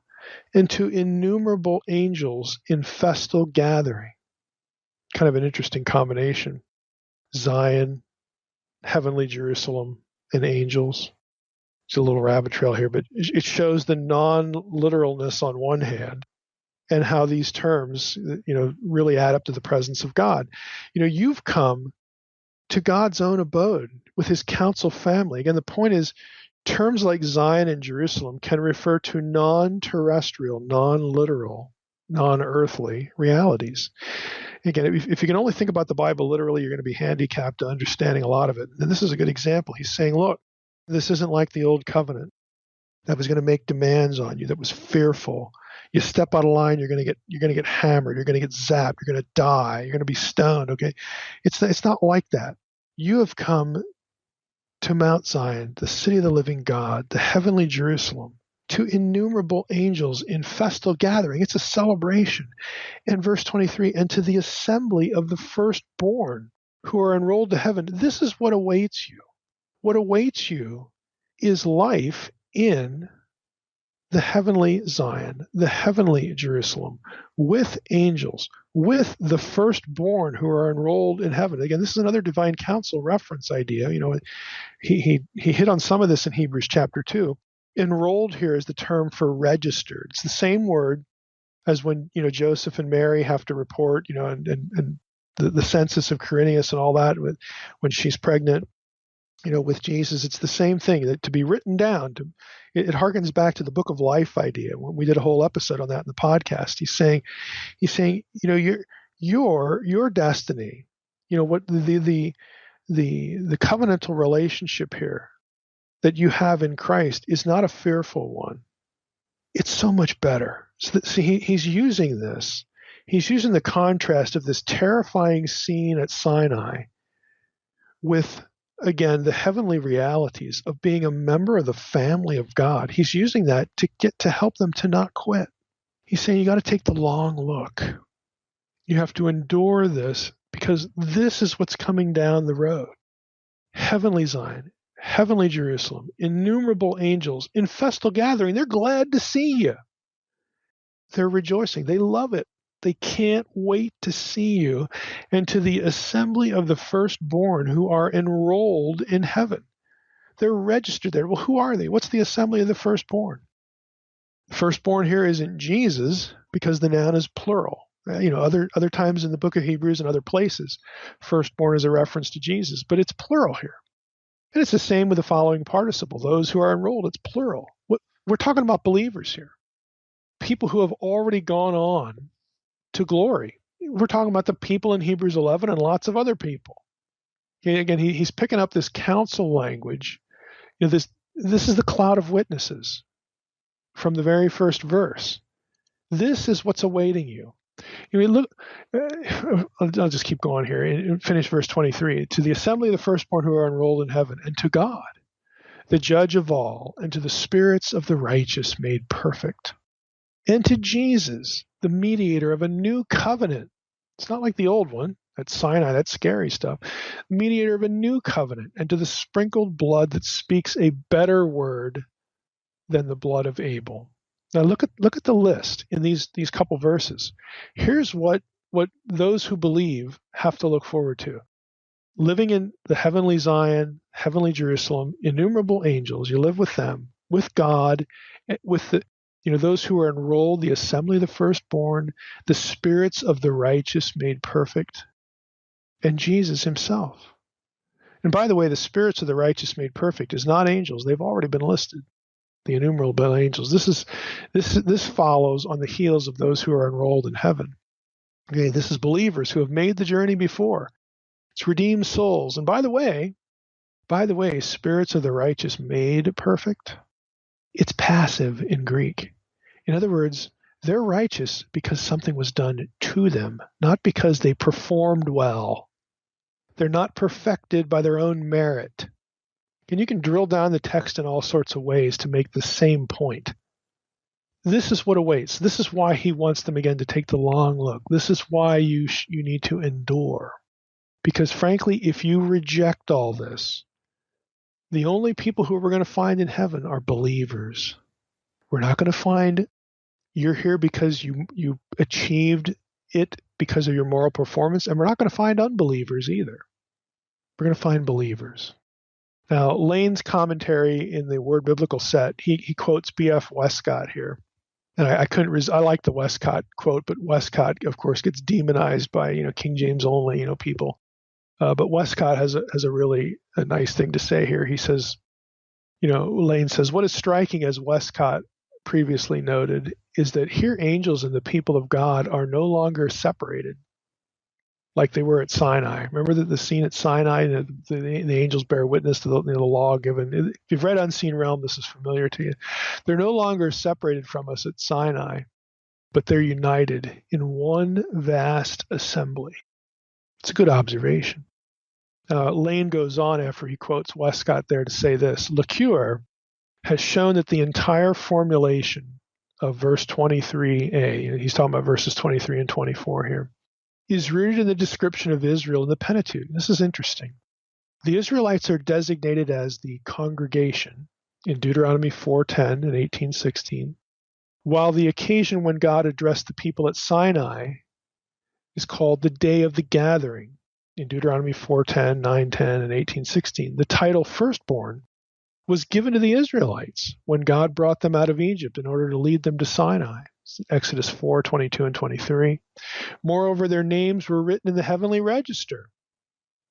and to innumerable angels in festal gathering. Kind of an interesting combination. Zion, heavenly Jerusalem, and angels. It's a little rabbit trail here, but it shows the non-literalness on one hand and how these terms, really add up to the presence of God. You've come to God's own abode with his council family. Again, the point is, terms like Zion and Jerusalem can refer to non-terrestrial, non-literal, non-earthly realities. Again, if you can only think about the Bible literally, you're going to be handicapped to understanding a lot of it. And this is a good example. He's saying, look, this isn't like the old covenant that was going to make demands on you, that was fearful. You step out of line, you're going to get hammered, you're going to get zapped, you're going to die, you're going to be stoned. Okay, it's not like that. You have come to Mount Zion, the city of the living God, the heavenly Jerusalem, to innumerable angels in festal gathering. It's a celebration. And verse 23, and to the assembly of the firstborn who are enrolled to heaven. This is what awaits you. What awaits you is life in the heavenly Zion, the heavenly Jerusalem, with angels, with the firstborn who are enrolled in heaven. Again, this is another divine council reference idea. He hit on some of this in Hebrews chapter 2. Enrolled here is the term for registered. It's the same word as when Joseph and Mary have to report, and the census of Quirinius and all that when she's pregnant. With Jesus, it's the same thing, that to be written down. It harkens back to the book of life idea. When we did a whole episode on that in the podcast, he's saying, your destiny, what the covenantal relationship here that you have in Christ is not a fearful one. It's so much better. So he's using this. He's using the contrast of this terrifying scene at Sinai with, again, the heavenly realities of being a member of the family of God. He's using that to help them to not quit. He's saying you got to take the long look. You have to endure this because this is what's coming down the road. heavenly Zion, heavenly Jerusalem, innumerable angels in festal gathering. They're glad to see you. They're rejoicing. They love it. They can't wait to see you. And to the assembly of the firstborn who are enrolled in heaven. They're registered there. Well, who are they? What's the assembly of the firstborn? The firstborn here isn't Jesus because the noun is plural. Other times in the book of Hebrews and other places, firstborn is a reference to Jesus, but it's plural here. And it's the same with the following participle. Those who are enrolled, it's plural. We're talking about believers here. People who have already gone on to glory. We're talking about the people in Hebrews 11 and lots of other people. Okay, again, he's picking up this council language. This is the cloud of witnesses from the very first verse. This is what's awaiting you. Look, I'll just keep going here and finish verse 23. To the assembly of the firstborn who are enrolled in heaven, and to God, the judge of all, and to the spirits of the righteous made perfect, and to Jesus, the mediator of a new covenant. It's not like the old one, that's Sinai, that's scary stuff. Mediator of a new covenant, and to the sprinkled blood that speaks a better word than the blood of Abel. Now look at the list in these couple verses. Here's what those who believe have to look forward to. Living in the heavenly Zion, heavenly Jerusalem, innumerable angels. You live with them, with God, with those who are enrolled, the assembly of the firstborn, the spirits of the righteous made perfect, and Jesus himself. And by the way, the spirits of the righteous made perfect is not angels. They've already been listed. The innumerable angels. This follows on the heels of those who are enrolled in heaven. Okay, this is believers who have made the journey before. It's redeemed souls. And by the way, spirits of the righteous made perfect. It's passive in Greek. In other words, they're righteous because something was done to them, not because they performed well. They're not perfected by their own merit. And you can drill down the text in all sorts of ways to make the same point. This is what awaits. This is why he wants them again to take the long look. This is why you need to endure. Because frankly, if you reject all this, the only people who we're going to find in heaven are believers. We're not going to find you're here because you achieved it because of your moral performance, and we're not going to find unbelievers either. We're going to find believers. Now, Lane's commentary in the Word Biblical Set, he quotes B.F. Westcott here. And I couldn't I like the Westcott quote, but Westcott, of course, gets demonized by, King James only, people. But Westcott has a really nice thing to say here. He says, Lane says, what is striking, as Westcott previously noted, is that here angels and the people of God are no longer separated like they were at Sinai. Remember the scene at Sinai, the angels bear witness to the law given. If you've read Unseen Realm, this is familiar to you. They're no longer separated from us at Sinai, but they're united in one vast assembly. It's a good observation. Lane goes on after he quotes Westcott there to say this. LeCure has shown that the entire formulation of verse 23a, and he's talking about verses 23 and 24 here, is rooted in the description of Israel in the Pentateuch. This is interesting. The Israelites are designated as the congregation in Deuteronomy 4:10 and 18:16, while the occasion when God addressed the people at Sinai is called the Day of the Gathering in Deuteronomy 4:10, 9:10, and 18:16. The title firstborn was given to the Israelites when God brought them out of Egypt in order to lead them to Sinai. Exodus 4:22 and 23. Moreover, their names were written in the heavenly register.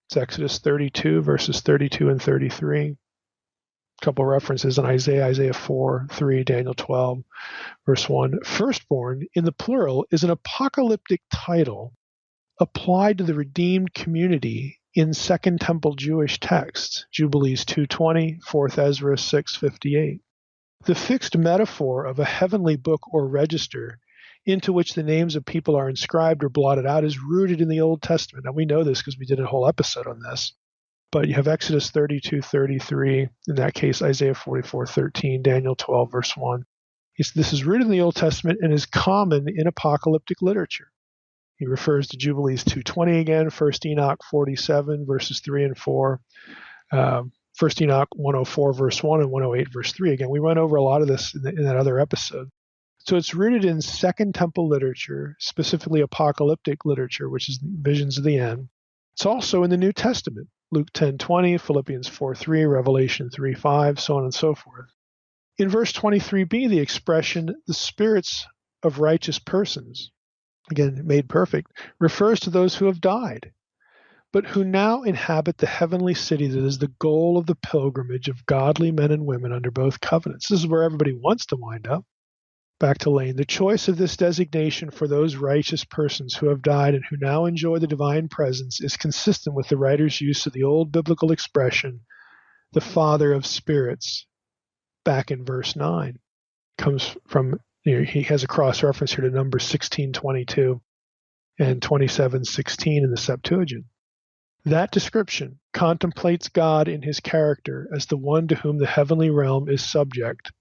It's Exodus 32, verses 32 and 33. A couple references in Isaiah 4:3, Daniel 12, verse 1. Firstborn, in the plural, is an apocalyptic title applied to the redeemed community in Second Temple Jewish texts, Jubilees 2:20, 4th Ezra 6:58. The fixed metaphor of a heavenly book or register into which the names of people are inscribed or blotted out is rooted in the Old Testament. Now, we know this because we did a whole episode on this. But you have Exodus 32:33, in that case, Isaiah 44:13, Daniel 12, verse 1. This is rooted in the Old Testament and is common in apocalyptic literature. He refers to Jubilees 2:20 again, 1 Enoch 47, verses 3 and 4, First Enoch 104 verse 1 and 108 verse 3. Again, we run over a lot of this in that other episode. So it's rooted in Second Temple literature, specifically apocalyptic literature, which is visions of the end. It's also in the New Testament, Luke 10:20, Philippians 4:3, Revelation 3:5, so on and so forth. In verse 23b, the expression, the spirits of righteous persons, again, made perfect, refers to those who have died, but who now inhabit the heavenly city that is the goal of the pilgrimage of godly men and women under both covenants. This is where everybody wants to wind up. Back to Lane. The choice of this designation for those righteous persons who have died and who now enjoy the divine presence is consistent with the writer's use of the old biblical expression, the Father of spirits, back in verse 9. Comes from, he has a cross-reference here to Numbers 16:22 and 27:16 in the Septuagint. That description contemplates God in his character as the one to whom the heavenly realm is subject.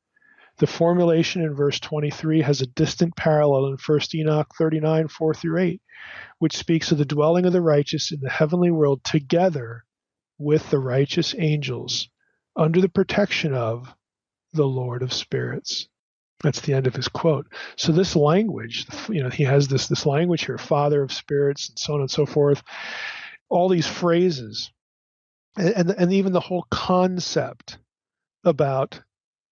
The formulation in verse 23 has a distant parallel in 1 Enoch 39:4-8, which speaks of the dwelling of the righteous in the heavenly world together with the righteous angels under the protection of the Lord of spirits. That's the end of his quote. So this language, he has this language here, Father of spirits, and so on and so forth, all these phrases, and even the whole concept about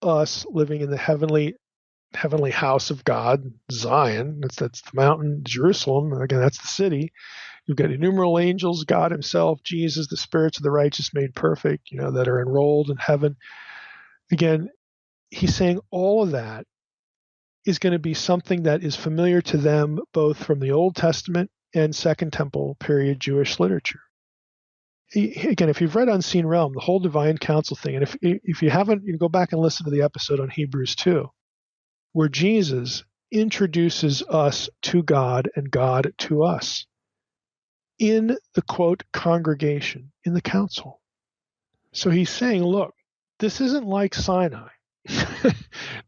us living in the heavenly house of God, Zion. That's the mountain, Jerusalem. Again, that's the city. You've got innumerable angels, God himself, Jesus, the spirits of the righteous made perfect, that are enrolled in heaven. Again, he's saying all of that is going to be something that is familiar to them both from the Old Testament and Second Temple period Jewish literature. Again, if you've read Unseen Realm, the whole divine council thing, and if you haven't, you go back and listen to the episode on Hebrews 2, where Jesus introduces us to God and God to us in the, quote, congregation, in the council. So he's saying, look, this isn't like Sinai.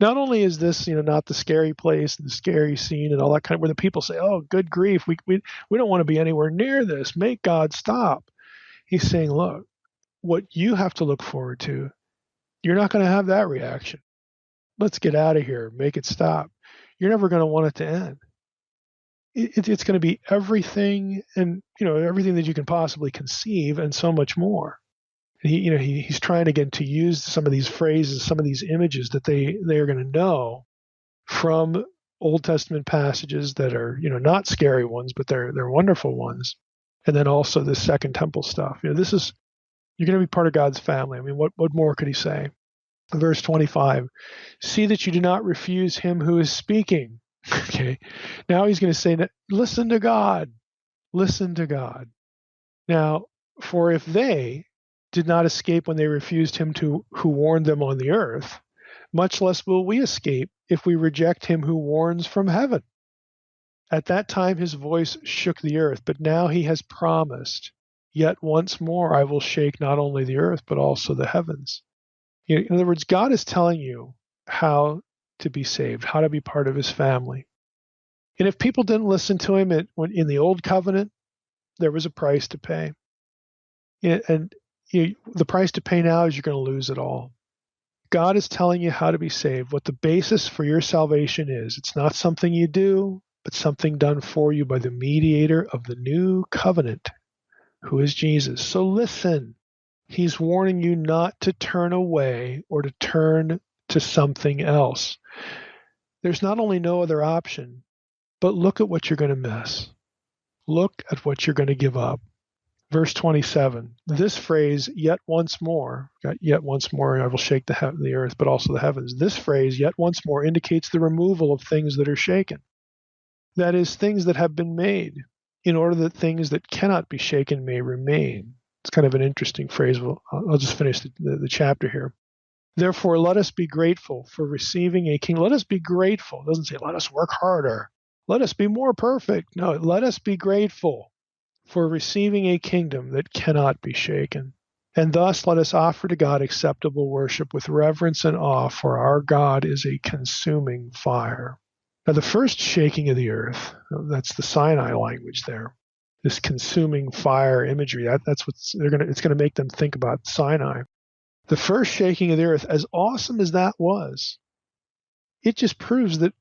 Not only is this, not the scary place and the scary scene and all that kind of, where the people say, oh, good grief, we don't want to be anywhere near this. Make God stop. He's saying, look, what you have to look forward to, you're not going to have that reaction. Let's get out of here. Make it stop. You're never going to want it to end. It's going to be everything, and everything that you can possibly conceive, and so much more. And he's trying again to use some of these phrases, some of these images that they are going to know from Old Testament passages that are not scary ones, but they're wonderful ones. And then also this Second Temple stuff. You're going to be part of God's family. I mean, what more could he say? Verse 25, see that you do not refuse him who is speaking. Okay. Now he's going to say, listen to God. Listen to God. Now, for if they did not escape when they refused him who warned them on the earth, much less will we escape if we reject him who warns from heaven. At that time his voice shook the earth, but now he has promised, yet once more I will shake not only the earth, but also the heavens. In other words, God is telling you how to be saved, how to be part of his family. And if people didn't listen to him in the old covenant, there was a price to pay. And the price to pay now is you're going to lose it all. God is telling you how to be saved, what the basis for your salvation is. It's not something you do, but something done for you by the mediator of the new covenant, who is Jesus. So listen, he's warning you not to turn away or to turn to something else. There's not only no other option, but look at what you're going to miss. Look at what you're going to give up. Verse 27, this phrase, yet once more, I will shake the earth, but also the heavens. This phrase, yet once more, indicates the removal of things that are shaken. That is, things that have been made, in order that things that cannot be shaken may remain. It's kind of an interesting phrase. I'll just finish the chapter here. Therefore, let us be grateful for receiving a king. Let us be grateful. It doesn't say, let us work harder. Let us be more perfect. No, let us be grateful for receiving a kingdom that cannot be shaken. And thus let us offer to God acceptable worship with reverence and awe, for our God is a consuming fire. Now, the first shaking of the earth, that's the Sinai language there. this consuming fire imagery. That's what's it's going to make them think about Sinai. The first shaking of the earth, as awesome as that was, it just proves that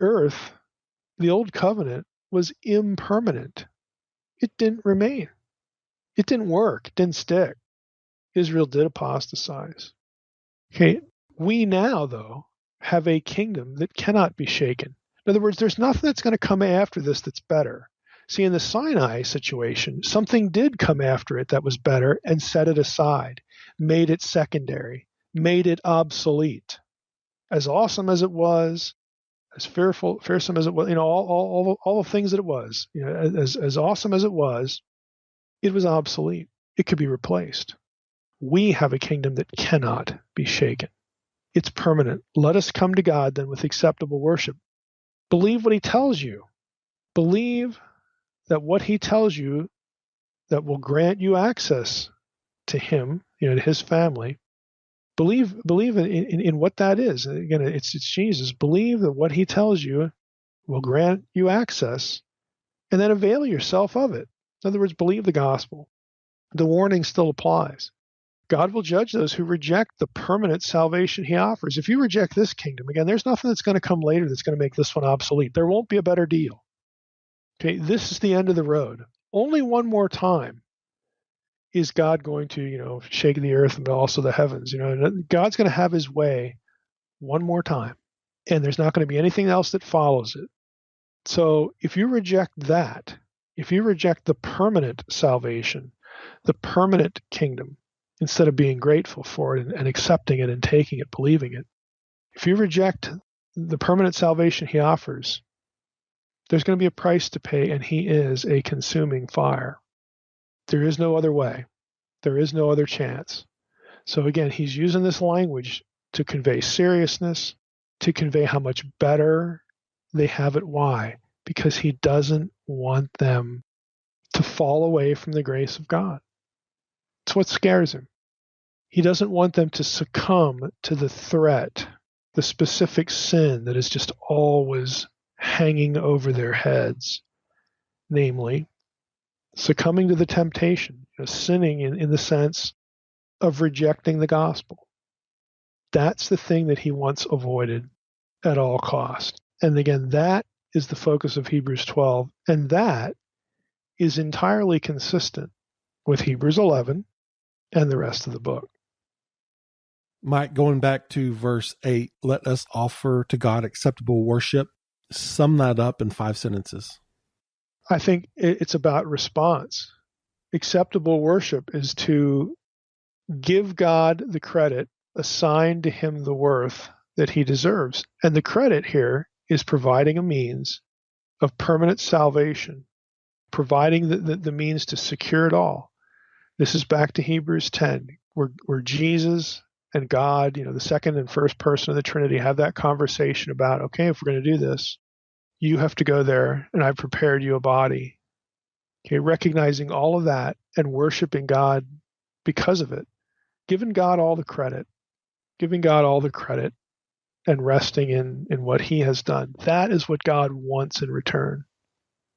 earth, the old covenant, was impermanent. It didn't remain. It didn't work. It didn't stick. Israel did apostatize. Okay, we now, though, have a kingdom that cannot be shaken. In other words, there's nothing that's going to come after this that's better. See, in the Sinai situation, something did come after it that was better and set it aside, made it secondary, made it obsolete. As awesome as it was, as fearsome as it was, all the things that it was, as awesome as it was obsolete. It could be replaced. We have a kingdom that cannot be shaken. It's permanent. Let us come to God then with acceptable worship. Believe what he tells you. Believe that what he tells you that will grant you access to him, to his family. Believe in what that is. Again, it's Jesus. Believe that what he tells you will grant you access, and then avail yourself of it. In other words, believe the gospel. The warning still applies. God will judge those who reject the permanent salvation he offers. If you reject this kingdom, again, there's nothing that's going to come later that's going to make this one obsolete. There won't be a better deal. Okay, this is the end of the road. Only one more time is God going to, shake the earth and also the heavens. God's going to have his way one more time, and there's not going to be anything else that follows it. So if you reject that, if you reject the permanent salvation, the permanent kingdom, instead of being grateful for it and accepting it and taking it, believing it, if you reject the permanent salvation he offers, there's going to be a price to pay, and he is a consuming fire. There is no other way. There is no other chance. So again, he's using this language to convey seriousness, to convey how much better they have it. Why? Because he doesn't want them to fall away from the grace of God. It's what scares him. He doesn't want them to succumb to the threat, the specific sin that is just always hanging over their heads, namely, succumbing to the temptation, sinning in the sense of rejecting the gospel. That's the thing that he wants avoided at all cost. And again, that is the focus of Hebrews 12, and that is entirely consistent with Hebrews 11 and the rest of the book. Mike, going back to verse 8, let us offer to God acceptable worship. Sum that up in 5 sentences. I think it's about response. Acceptable worship is to give God the credit, assign to him the worth that he deserves. And the credit here is providing a means of permanent salvation, providing the means to secure it all. This is back to Hebrews 10, where Jesus and God, the second and first person of the Trinity, have that conversation about, okay, if we're going to do this, you have to go there, and I've prepared you a body. Okay, recognizing all of that and worshiping God because of it, giving God all the credit, and resting in what he has done. That is what God wants in return.